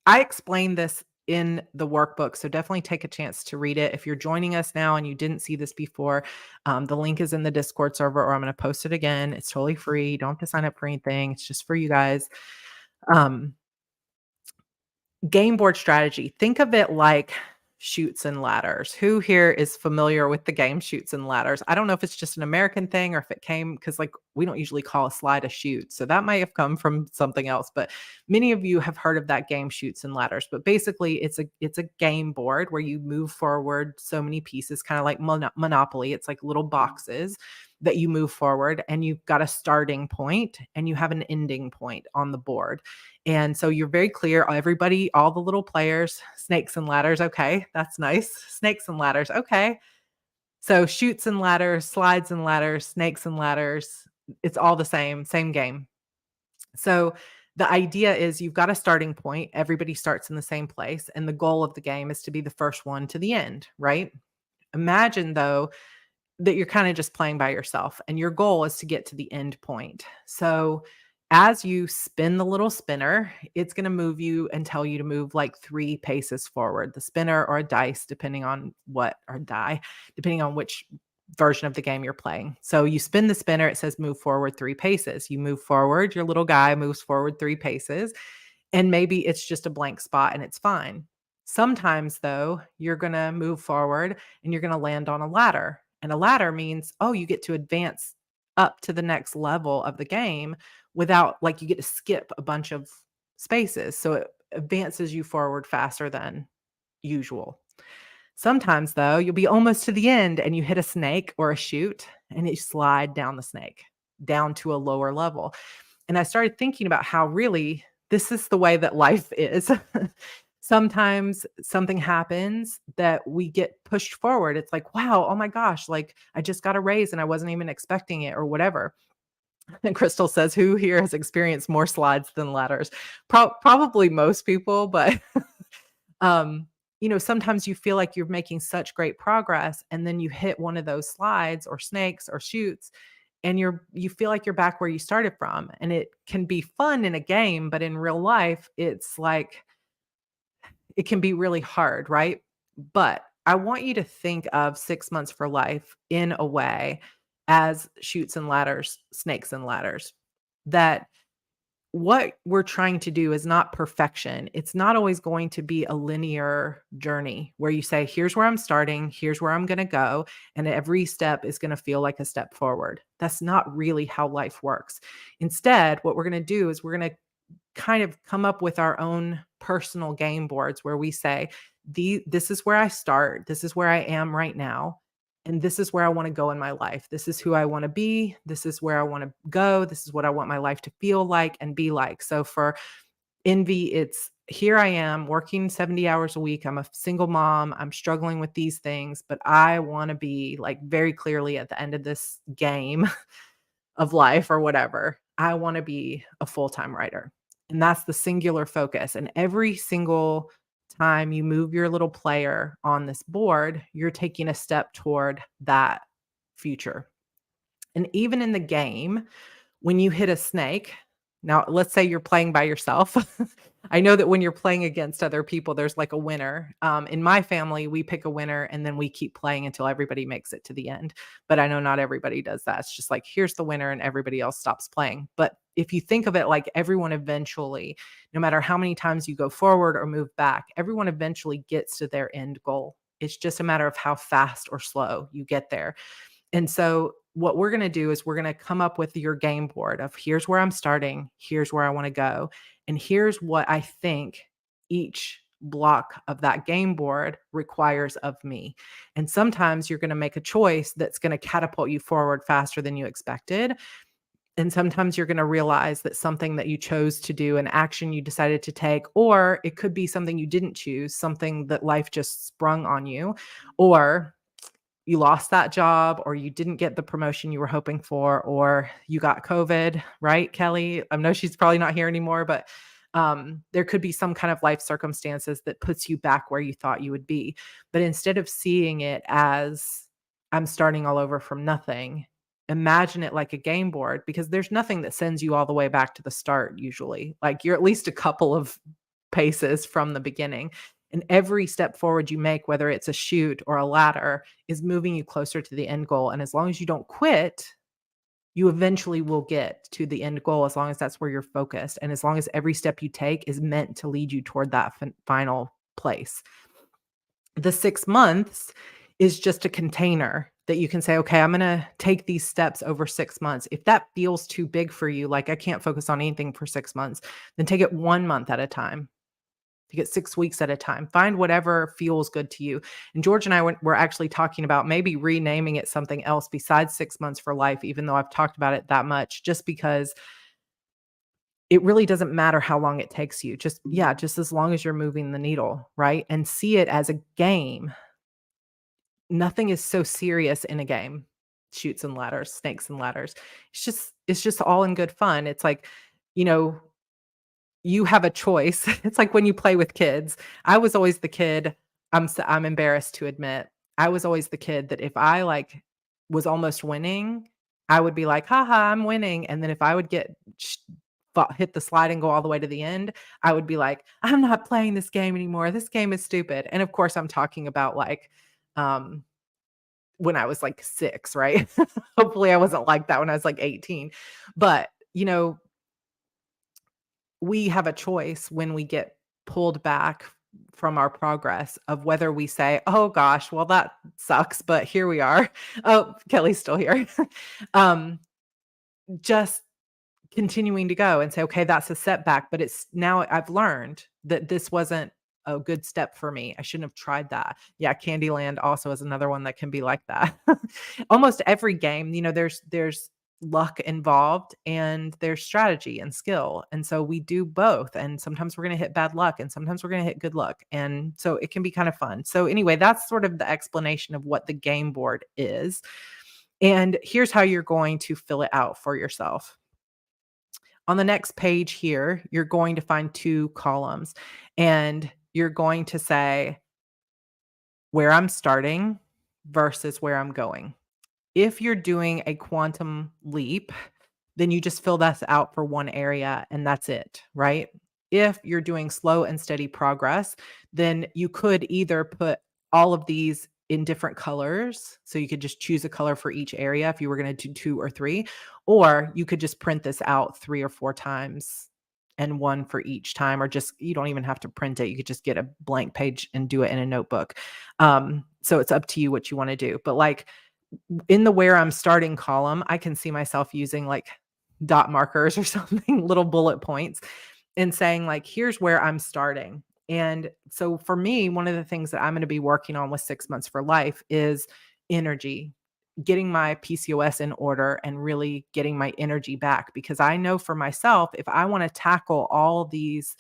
I explained this in the workbook, so definitely take a chance to read it. If you're joining us now and you didn't see this before, the link is in the Discord server, or I'm going to post it again. It's totally free. You don't have to sign up for anything. It's just for you guys. Um, Game board strategy. Think of it like Chutes and Ladders. Who here is familiar with the game Chutes and Ladders? I don't know if it's just an American thing or if it came because, like, we don't usually call a slide a chute. So that might have come from something else. But many of you have heard of that game Chutes and Ladders. But basically, it's a game board where you move forward so many pieces, kind of like Monopoly. It's like little boxes that you move forward, and you've got a starting point and you have an ending point on the board. And so you're very clear, everybody, all the little players, snakes and ladders. Okay, that's nice. Snakes and ladders. Okay. So chutes and ladders, slides and ladders, snakes and ladders. It's all the same game. So the idea is you've got a starting point. Everybody starts in the same place. And the goal of the game is to be the first one to the end, right? Imagine though that you're kind of just playing by yourself and your goal is to get to the end point. So as you spin the little spinner, it's going to move you and tell you to move like 3 paces forward. The spinner or a dice, depending on depending on which version of the game you're playing. So you spin the spinner, it says move forward 3 paces. You move forward, your little guy moves forward 3 paces, and maybe it's just a blank spot and it's fine. Sometimes though, you're going to move forward and you're going to land on a ladder. And a ladder means, oh, you get to advance up to the next level of the game without, like, you get to skip a bunch of spaces. So it advances you forward faster than usual. Sometimes, though, you'll be almost to the end and you hit a snake or a chute and you slide down the snake down to a lower level. And I started thinking about how really this is the way that life is. Sometimes something happens that we get pushed forward. It's like, wow, oh my gosh, like I just got a raise and I wasn't even expecting it or whatever. And Crystal says, who here has experienced more slides than ladders? Probably most people, but um, sometimes you feel like you're making such great progress and then you hit one of those slides or snakes or chutes and you feel like you're back where you started from. And it can be fun in a game, but in real life, it's like it can be really hard, right? But I want you to think of 6 months for life in a way as chutes and ladders, snakes and ladders. That what we're trying to do is not perfection. It's not always going to be a linear journey where you say, here's where I'm starting, here's where I'm going to go, and every step is going to feel like a step forward. That's not really how life works. Instead, what we're going to do is we're going to kind of come up with our own personal game boards where we say, this is where I start, this is where I am right now, and this is where I want to go in my life. This is who I want to be. This is where I want to go. This is what I want my life to feel like and be like. So for Envy, it's here I am working 70 hours a week. I'm a single mom. I'm struggling with these things, but I want to be like very clearly at the end of this game of life or whatever. I want to be a full-time writer. And that's the singular focus. And every single time you move your little player on this board, you're taking a step toward that future. And even in the game, when you hit a snake, now let's say you're playing by yourself. I know that when you're playing against other people, there's like a winner. In my family, we pick a winner and then we keep playing until everybody makes it to the end. But I know not everybody does that. It's just like, here's the winner and everybody else stops playing. But if you think of it like everyone eventually, no matter how many times you go forward or move back, everyone eventually gets to their end goal. It's just a matter of how fast or slow you get there. And so what we're going to do is we're going to come up with your game board of here's where I'm starting, here's where I want to go, and here's what I think each block of that game board requires of me. And sometimes you're going to make a choice that's going to catapult you forward faster than you expected. And sometimes you're going to realize that something that you chose to do, an action you decided to take, or it could be something you didn't choose, something that life just sprung on you, or you lost that job, or you didn't get the promotion you were hoping for, or you got COVID, right, Kelly? I know she's probably not here anymore, but there could be some kind of life circumstances that puts you back where you thought you would be. But instead of seeing it as I'm starting all over from nothing, imagine it like a game board, because there's nothing that sends you all the way back to the start usually. Like you're at least a couple of paces from the beginning. And every step forward you make, whether it's a chute or a ladder, is moving you closer to the end goal. And as long as you don't quit, you eventually will get to the end goal, as long as that's where you're focused. And as long as every step you take is meant to lead you toward that final place. The 6 months is just a container that you can say, okay, I'm going to take these steps over 6 months. If that feels too big for you, like I can't focus on anything for 6 months, then take it 1 month at a time. Take it 6 weeks at a time. Find whatever feels good to you. And George and I were actually talking about maybe renaming it something else besides 6 months for life, even though I've talked about it that much, just because it really doesn't matter how long it takes you. Just as long as you're moving the needle, right? And see it as a game. Nothing is so serious in a game. Chutes and ladders, snakes and ladders. It's just all in good fun. It's like, you know, you have a choice. It's like when you play with kids. I was always the kid, I'm embarrassed to admit, I was always the kid that if I, like, was almost winning, I would be like, "Ha ha, I'm winning," and then if I would hit the slide and go all the way to the end, I would be like, "I'm not playing this game anymore. This game is stupid." And of course, I'm talking about, like, um, when I was, like, 6, right? Hopefully, I wasn't like that when I was, like, 18. But, we have a choice when we get pulled back from our progress of whether we say, "Oh gosh, well that sucks, but here we are." Oh, Kelly's still here. um, just continuing to go and say, "Okay, that's a setback, but it's now I've learned that this wasn't a good step for me. I shouldn't have tried that." Yeah, Candyland also is another one that can be like that. Almost every game, there's luck involved and there's strategy and skill. And so we do both. And sometimes we're going to hit bad luck and sometimes we're going to hit good luck. And so it can be kind of fun. So anyway, that's sort of the explanation of what the game board is. And here's how you're going to fill it out for yourself. On the next page here, you're going to find 2 columns and you're going to say where I'm starting versus where I'm going. If you're doing a quantum leap, then you just fill that out for one area and that's it, right? If you're doing slow and steady progress, then you could either put all of these in different colors. So you could just choose a color for each area if you were going to do 2 or 3, or you could just print this out 3 or 4 times and one for each time, or just, you don't even have to print it. You could just get a blank page and do it in a notebook. So it's up to you what you want to do. But like in the where I'm starting column, I can see myself using like dot markers or something, little bullet points, and saying like, here's where I'm starting. And so for me, one of the things that I'm going to be working on with 6 months for life is energy, getting my PCOS in order and really getting my energy back. Because I know for myself, if I want to tackle all these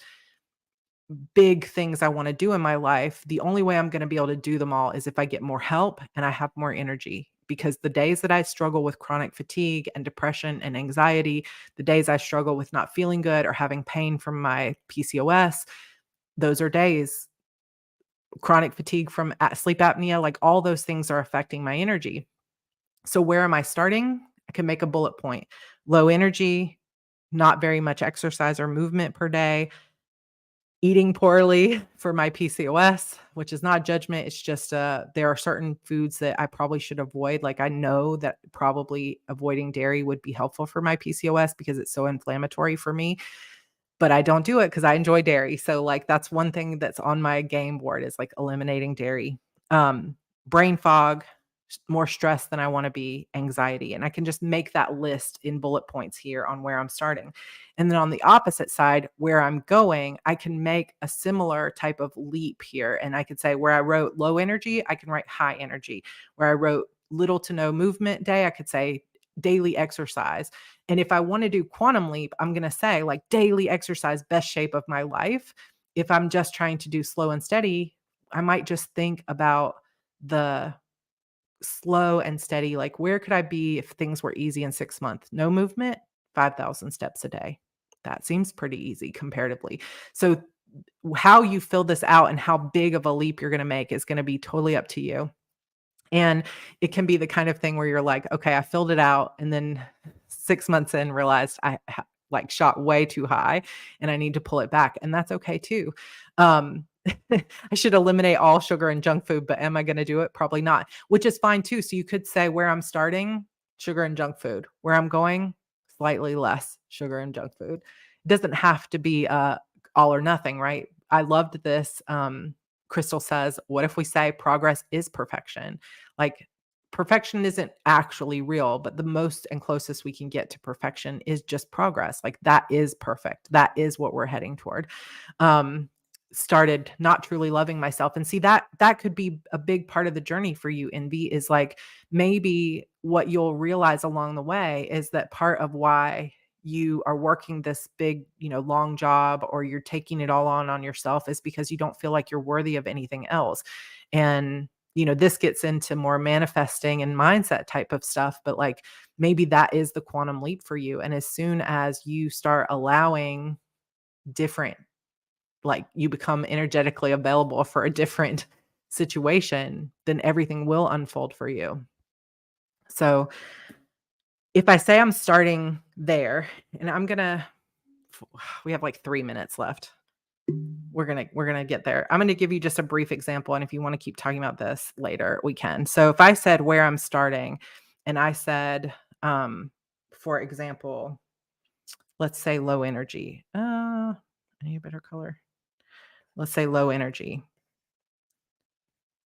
big things I want to do in my life, the only way I'm going to be able to do them all is if I get more help and I have more energy. Because the days that I struggle with chronic fatigue and depression and anxiety, the days I struggle with not feeling good or having pain from my PCOS, those are days. Chronic fatigue from sleep apnea, like all those things are affecting my energy. So where am I starting? I can make a bullet point. Low energy, not very much exercise or movement per day, eating poorly for my PCOS, which is not judgment. It's just there are certain foods that I probably should avoid. Like I know that probably avoiding dairy would be helpful for my PCOS because it's so inflammatory for me, but I don't do it because I enjoy dairy. So like that's one thing that's on my game board is like eliminating dairy. um, brain fog, more stress than I want to be, anxiety. And I can just make that list in bullet points here on where I'm starting. And then on the opposite side, where I'm going, I can make a similar type of leap here. And I could say where I wrote low energy, I can write high energy. Where I wrote little to no movement day, I could say daily exercise. And if I want to do quantum leap, I'm going to say like daily exercise, best shape of my life. If I'm just trying to do slow and steady, I might just think about the slow and steady, like where could I be if things were easy in 6 months? No movement, 5,000 steps a day. That seems pretty easy comparatively. So how you fill this out and how big of a leap you're going to make is going to be totally up to you. And it can be the kind of thing where you're like, okay, I filled it out. And then 6 months in, realized like shot way too high and I need to pull it back. And that's okay too. Um, I should eliminate all sugar and junk food, but am I going to do it? Probably not, which is fine too. So you could say where I'm starting, sugar and junk food, where I'm going, slightly less sugar and junk food. It doesn't have to be all or nothing, right? I loved this. Crystal says, what if we say progress is perfection? Like perfection isn't actually real, but the most and closest we can get to perfection is just progress. Like that is perfect. That is what we're heading toward. Um, Started not truly loving myself. And see that could be a big part of the journey for you, Envy, is like maybe what you'll realize along the way is that part of why you are working this big, long job, or you're taking it all on yourself, is because you don't feel like you're worthy of anything else. And this gets into more manifesting and mindset type of stuff, but like maybe that is the quantum leap for you. And as soon as you start allowing different, like you become energetically available for a different situation, then everything will unfold for you. So if I say I'm starting there, and we have like 3 minutes left. We're gonna get there. I'm gonna give you just a brief example, and if you want to keep talking about this later, we can. So if I said where I'm starting, and I said, for example, let's say low energy. I need a better color. Let's say low energy.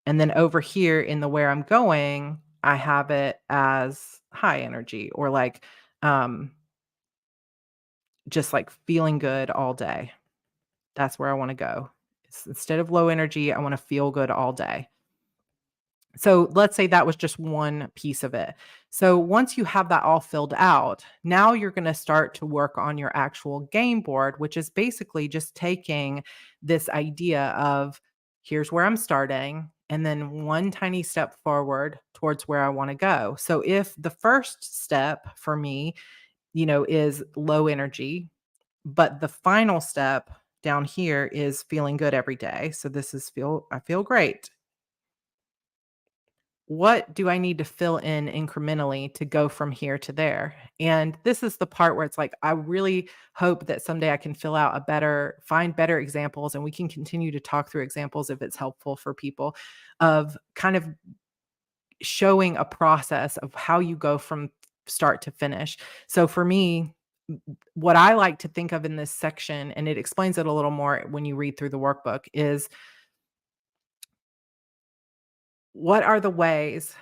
And then over here in the where I'm going, I have it as high energy, or like just like feeling good all day. That's where I want to go. Instead of low energy, I want to feel good all day. So let's say that was just one piece of it. So once you have that all filled out, now you're going to start to work on your actual game board, which is basically just taking this idea of here's where I'm starting, and then one tiny step forward towards where I want to go. So if the first step for me, is low energy, but the final step down here is feeling good every day. So this is I feel great. What do I need to fill in incrementally to go from here to there? And this is the part where it's like, I really hope that someday I can find better examples, and we can continue to talk through examples if it's helpful for people, of kind of showing a process of how you go from start to finish. So for me, what I like to think of in this section, and it explains it a little more when you read through the workbook, is what are the ways,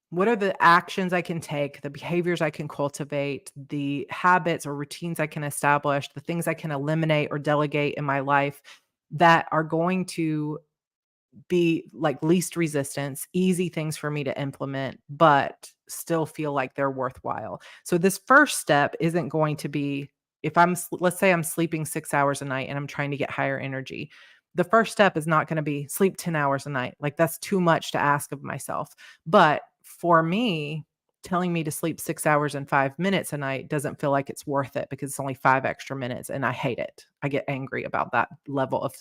what are the actions I can take, the behaviors I can cultivate, the habits or routines I can establish, the things I can eliminate or delegate in my life that are going to be like least resistance, easy things for me to implement, but still feel like they're worthwhile. So this first step isn't going to be, if let's say I'm sleeping 6 hours a night and I'm trying to get higher energy. The first step is not going to be sleep 10 hours a night. Like that's too much to ask of myself. But for me, telling me to sleep 6 hours and 5 minutes a night doesn't feel like it's worth it, because it's only 5 extra minutes and I hate it. I get angry about that level of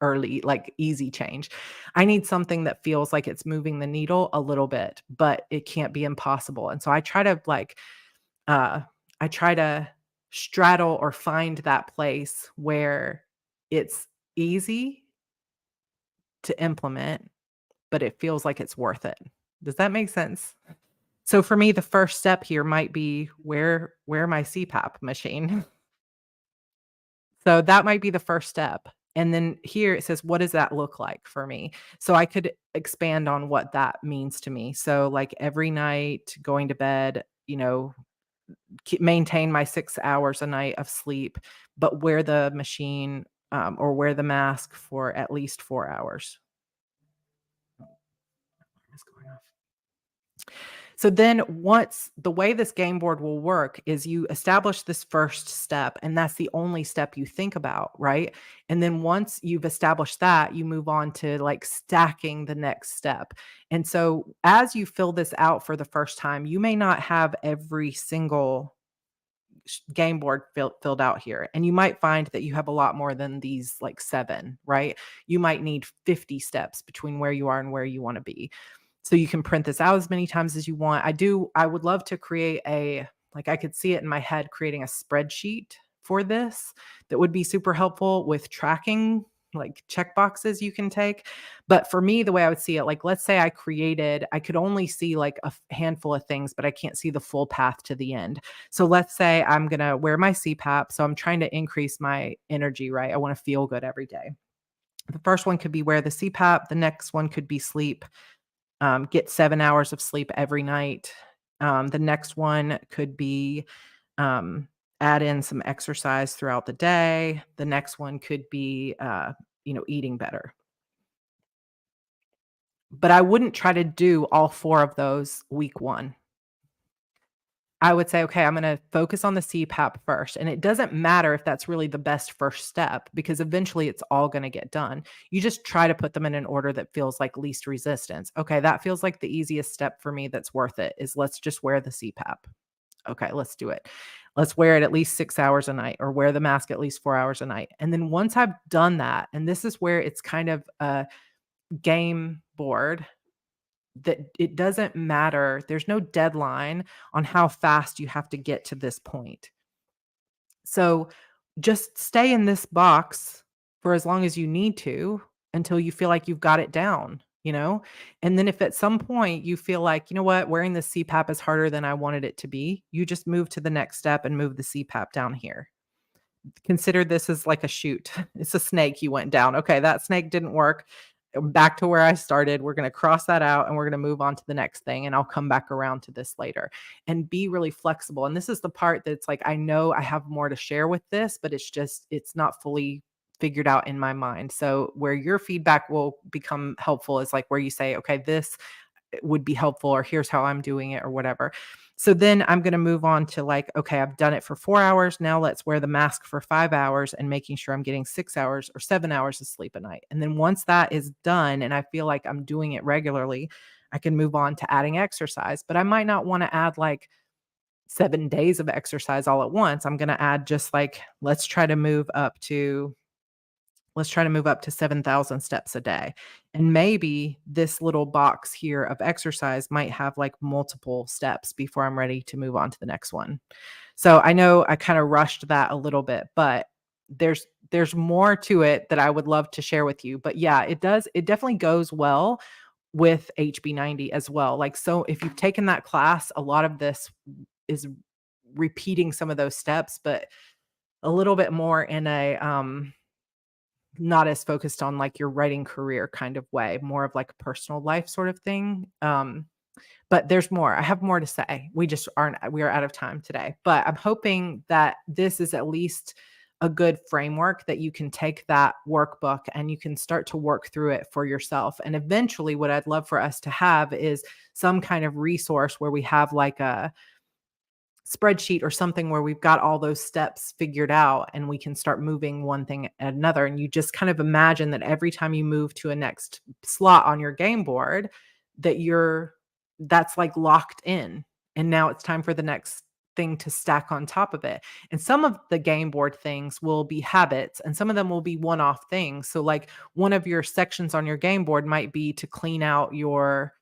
early, like easy change. I need something that feels like it's moving the needle a little bit, but it can't be impossible. And so uh I try to straddle or find that place where it's easy to implement, but it feels like it's worth it. Does that make sense? So for me, the first step here might be where my CPAP machine. So that might be the first step. And then here it says, what does that look like for me? So I could expand on what that means to me. So, like every night going to bed, maintain my 6 hours a night of sleep, but wear the machine or wear the mask for at least 4 hours. What's going on? So then once the way this game board will work is you establish this first step, and that's the only step you think about, right? And then once you've established that, you move on to like stacking the next step. And so as you fill this out for the first time, you may not have every single game board filled out here. And you might find that you have a lot more than these like seven, right? You might need 50 steps between where you are and where you want to be. So you can print this out as many times as you want. I would love to create I could see it in my head creating a spreadsheet for this that would be super helpful with tracking like check boxes you can take. But for me, the way I would see it, like let's say I could only see like a handful of things, but I can't see the full path to the end. So let's say I'm going to wear my CPAP. So I'm trying to increase my energy, right? I want to feel good every day. The first one could be wear the CPAP. The next one could be sleep. Get 7 hours of sleep every night. The next one could be add in some exercise throughout the day. The next one could be, eating better. But I wouldn't try to do all four of those week one. I would say, okay, I'm going to focus on the CPAP first. And it doesn't matter if that's really the best first step because eventually it's all going to get done. You just try to put them in an order that feels like least resistance. Okay, that feels like the easiest step for me that's worth it is let's just wear the CPAP. Okay, let's do it. Let's wear it at least 6 hours a night or wear the mask at least 4 hours a night. And then once I've done that, and this is where it's kind of a game board that it doesn't matter. There's no deadline on how fast you have to get to this point. So just stay in this box for as long as you need to until you feel like you've got it down. And then if at some point you feel like, you know what, wearing the CPAP is harder than I wanted it to be, you just move to the next step and move the CPAP down here. Consider this as like a chute. It's a snake you went down. Okay, that snake didn't work. Back to where I started. We're going to cross that out and we're going to move on to the next thing. And I'll come back around to this later and be really flexible. And this is the part that's like, I know I have more to share with this, but it's not fully figured out in my mind. So where your feedback will become helpful is like where you say, okay, this would be helpful, or here's how I'm doing it, or whatever. So then I'm going to move on to like, okay, I've done it for 4 hours. Now let's wear the mask for 5 hours and making sure I'm getting 6 hours or 7 hours of sleep a night. And then once that is done and I feel like I'm doing it regularly, I can move on to adding exercise. But I might not want to add like 7 days of exercise all at once. I'm going to add just like, let's try to move up to 7,000 steps a day. And maybe this little box here of exercise might have like multiple steps before I'm ready to move on to the next one. So I know I kind of rushed that a little bit, but there's more to it that I would love to share with you. But yeah, it definitely goes well with HB90 as well. Like, so if you've taken that class, a lot of this is repeating some of those steps, but a little bit more in a not as focused on like your writing career kind of way, more of like a personal life sort of thing. But there's more. I have more to say. We are out of time today, but I'm hoping that this is at least a good framework that you can take that workbook and you can start to work through it for yourself. And eventually what I'd love for us to have is some kind of resource where we have like a spreadsheet or something where we've got all those steps figured out and we can start moving one thing at another. And you just kind of imagine that every time you move to a next slot on your game board, that's like locked in. And now it's time for the next thing to stack on top of it. And some of the game board things will be habits and some of them will be one-off things. So like one of your sections on your game board might be to clean out your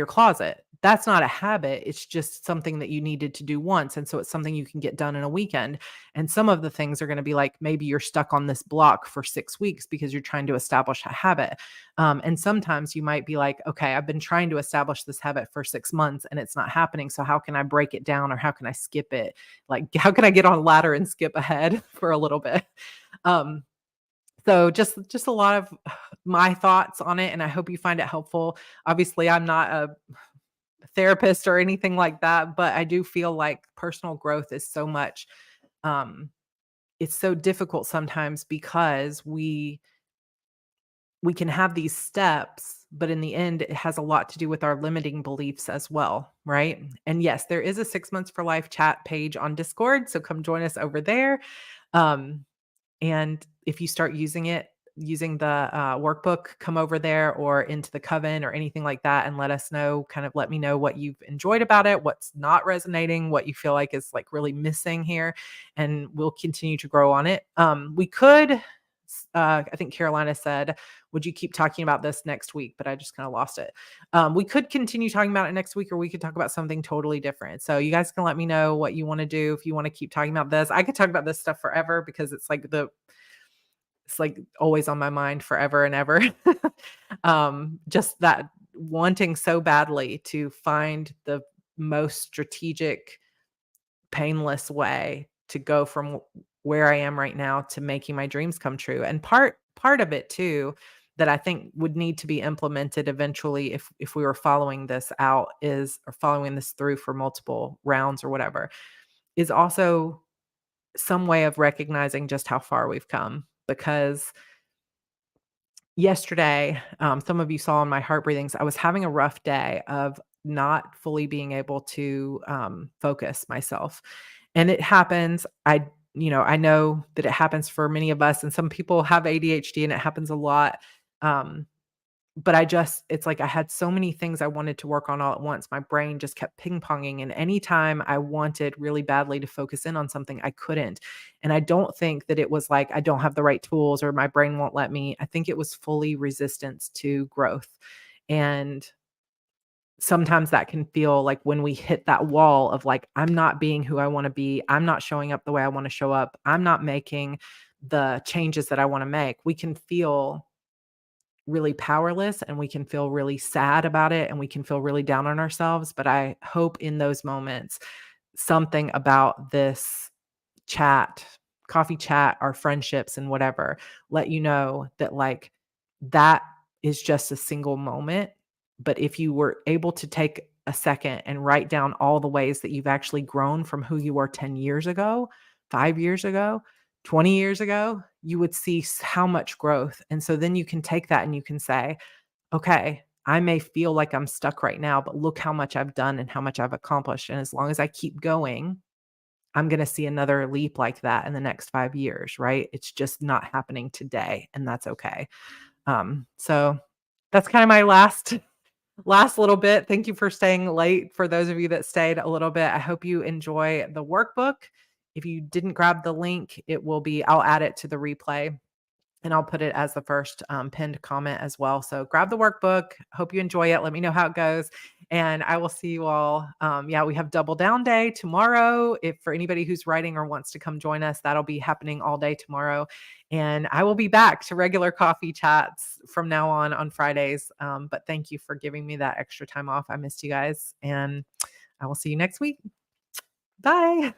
closet. That's not a habit. It's just something that you needed to do once. And so it's something you can get done in a weekend. And some of the things are going to be like, maybe you're stuck on this block for 6 weeks because you're trying to establish a habit. And sometimes you might be like, okay, I've been trying to establish this habit for 6 months and it's not happening. So how can I break it down or how can I skip it? Like, how can I get on a ladder and skip ahead for a little bit? Um, so just a lot of my thoughts on it, and I hope you find it helpful. Obviously, I'm not a therapist or anything like that, but I do feel like personal growth is so much um it's so difficult sometimes because we can have these steps, but in the end, it has a lot to do with our limiting beliefs as well, right? And yes, there is a 6 months for life chat page on Discord, so come join us over there. Um, and if you start using it, using the workbook, come over there or into the coven or anything like that and let us know, kind of let me know what you've enjoyed about it, what's not resonating, what you feel like is like really missing here. And we'll continue to grow on it. We could, I think Carolina said, would you keep talking about this next week? But I just kind of lost it. We could continue talking about it next week, or we could talk about something totally different. So you guys can let me know what you want to do. If you want to keep talking about this, I could talk about this stuff forever because it's like always on my mind forever and ever. Just that wanting so badly to find the most strategic, painless way to go from where I am right now to making my dreams come true. And part of it too that I think would need to be implemented eventually if we were following this out is or following this through for multiple rounds or whatever is also some way of recognizing just how far we've come because yesterday, some of you saw in my heart breathings, I was having a rough day of not fully being able to focus myself. And it happens. I know that it happens for many of us, and some people have ADHD and it happens a lot. Um, but it's like I had so many things I wanted to work on all at once. My brain just kept ping-ponging, and anytime I wanted really badly to focus in on something, I couldn't. And I don't think that it was like I don't have the right tools or my brain won't let me. I think it was fully resistance to growth. And sometimes that can feel like when we hit that wall of like, I'm not being who I want to be, I'm not showing up the way I want to show up, I'm not making the changes that I want to make, we can feel really powerless and we can feel really sad about it and we can feel really down on ourselves. But I hope in those moments, something about this chat, coffee chat, our friendships and whatever, let you know that like that is just a single moment. But if you were able to take a second and write down all the ways that you've actually grown from who you were 10 years ago, 5 years ago, 20 years ago, you would see how much growth. And so then you can take that and you can say, okay, I may feel like I'm stuck right now, but look how much I've done and how much I've accomplished. And as long as I keep going, I'm going to see another leap like that in the next 5 years, right? It's just not happening today, and that's okay. So that's kind of my last little bit. Thank you for staying late. For those of you that stayed a little bit, I hope you enjoy the workbook. If you didn't grab the link, I'll add it to the replay and I'll put it as the first pinned comment as well. So grab the workbook. Hope you enjoy it. Let me know how it goes. And I will see you all. Yeah, we have Double Down Day tomorrow. If for anybody who's writing or wants to come join us, that'll be happening all day tomorrow. And I will be back to regular coffee chats from now on Fridays. But thank you for giving me that extra time off. I missed you guys. And I will see you next week. Bye.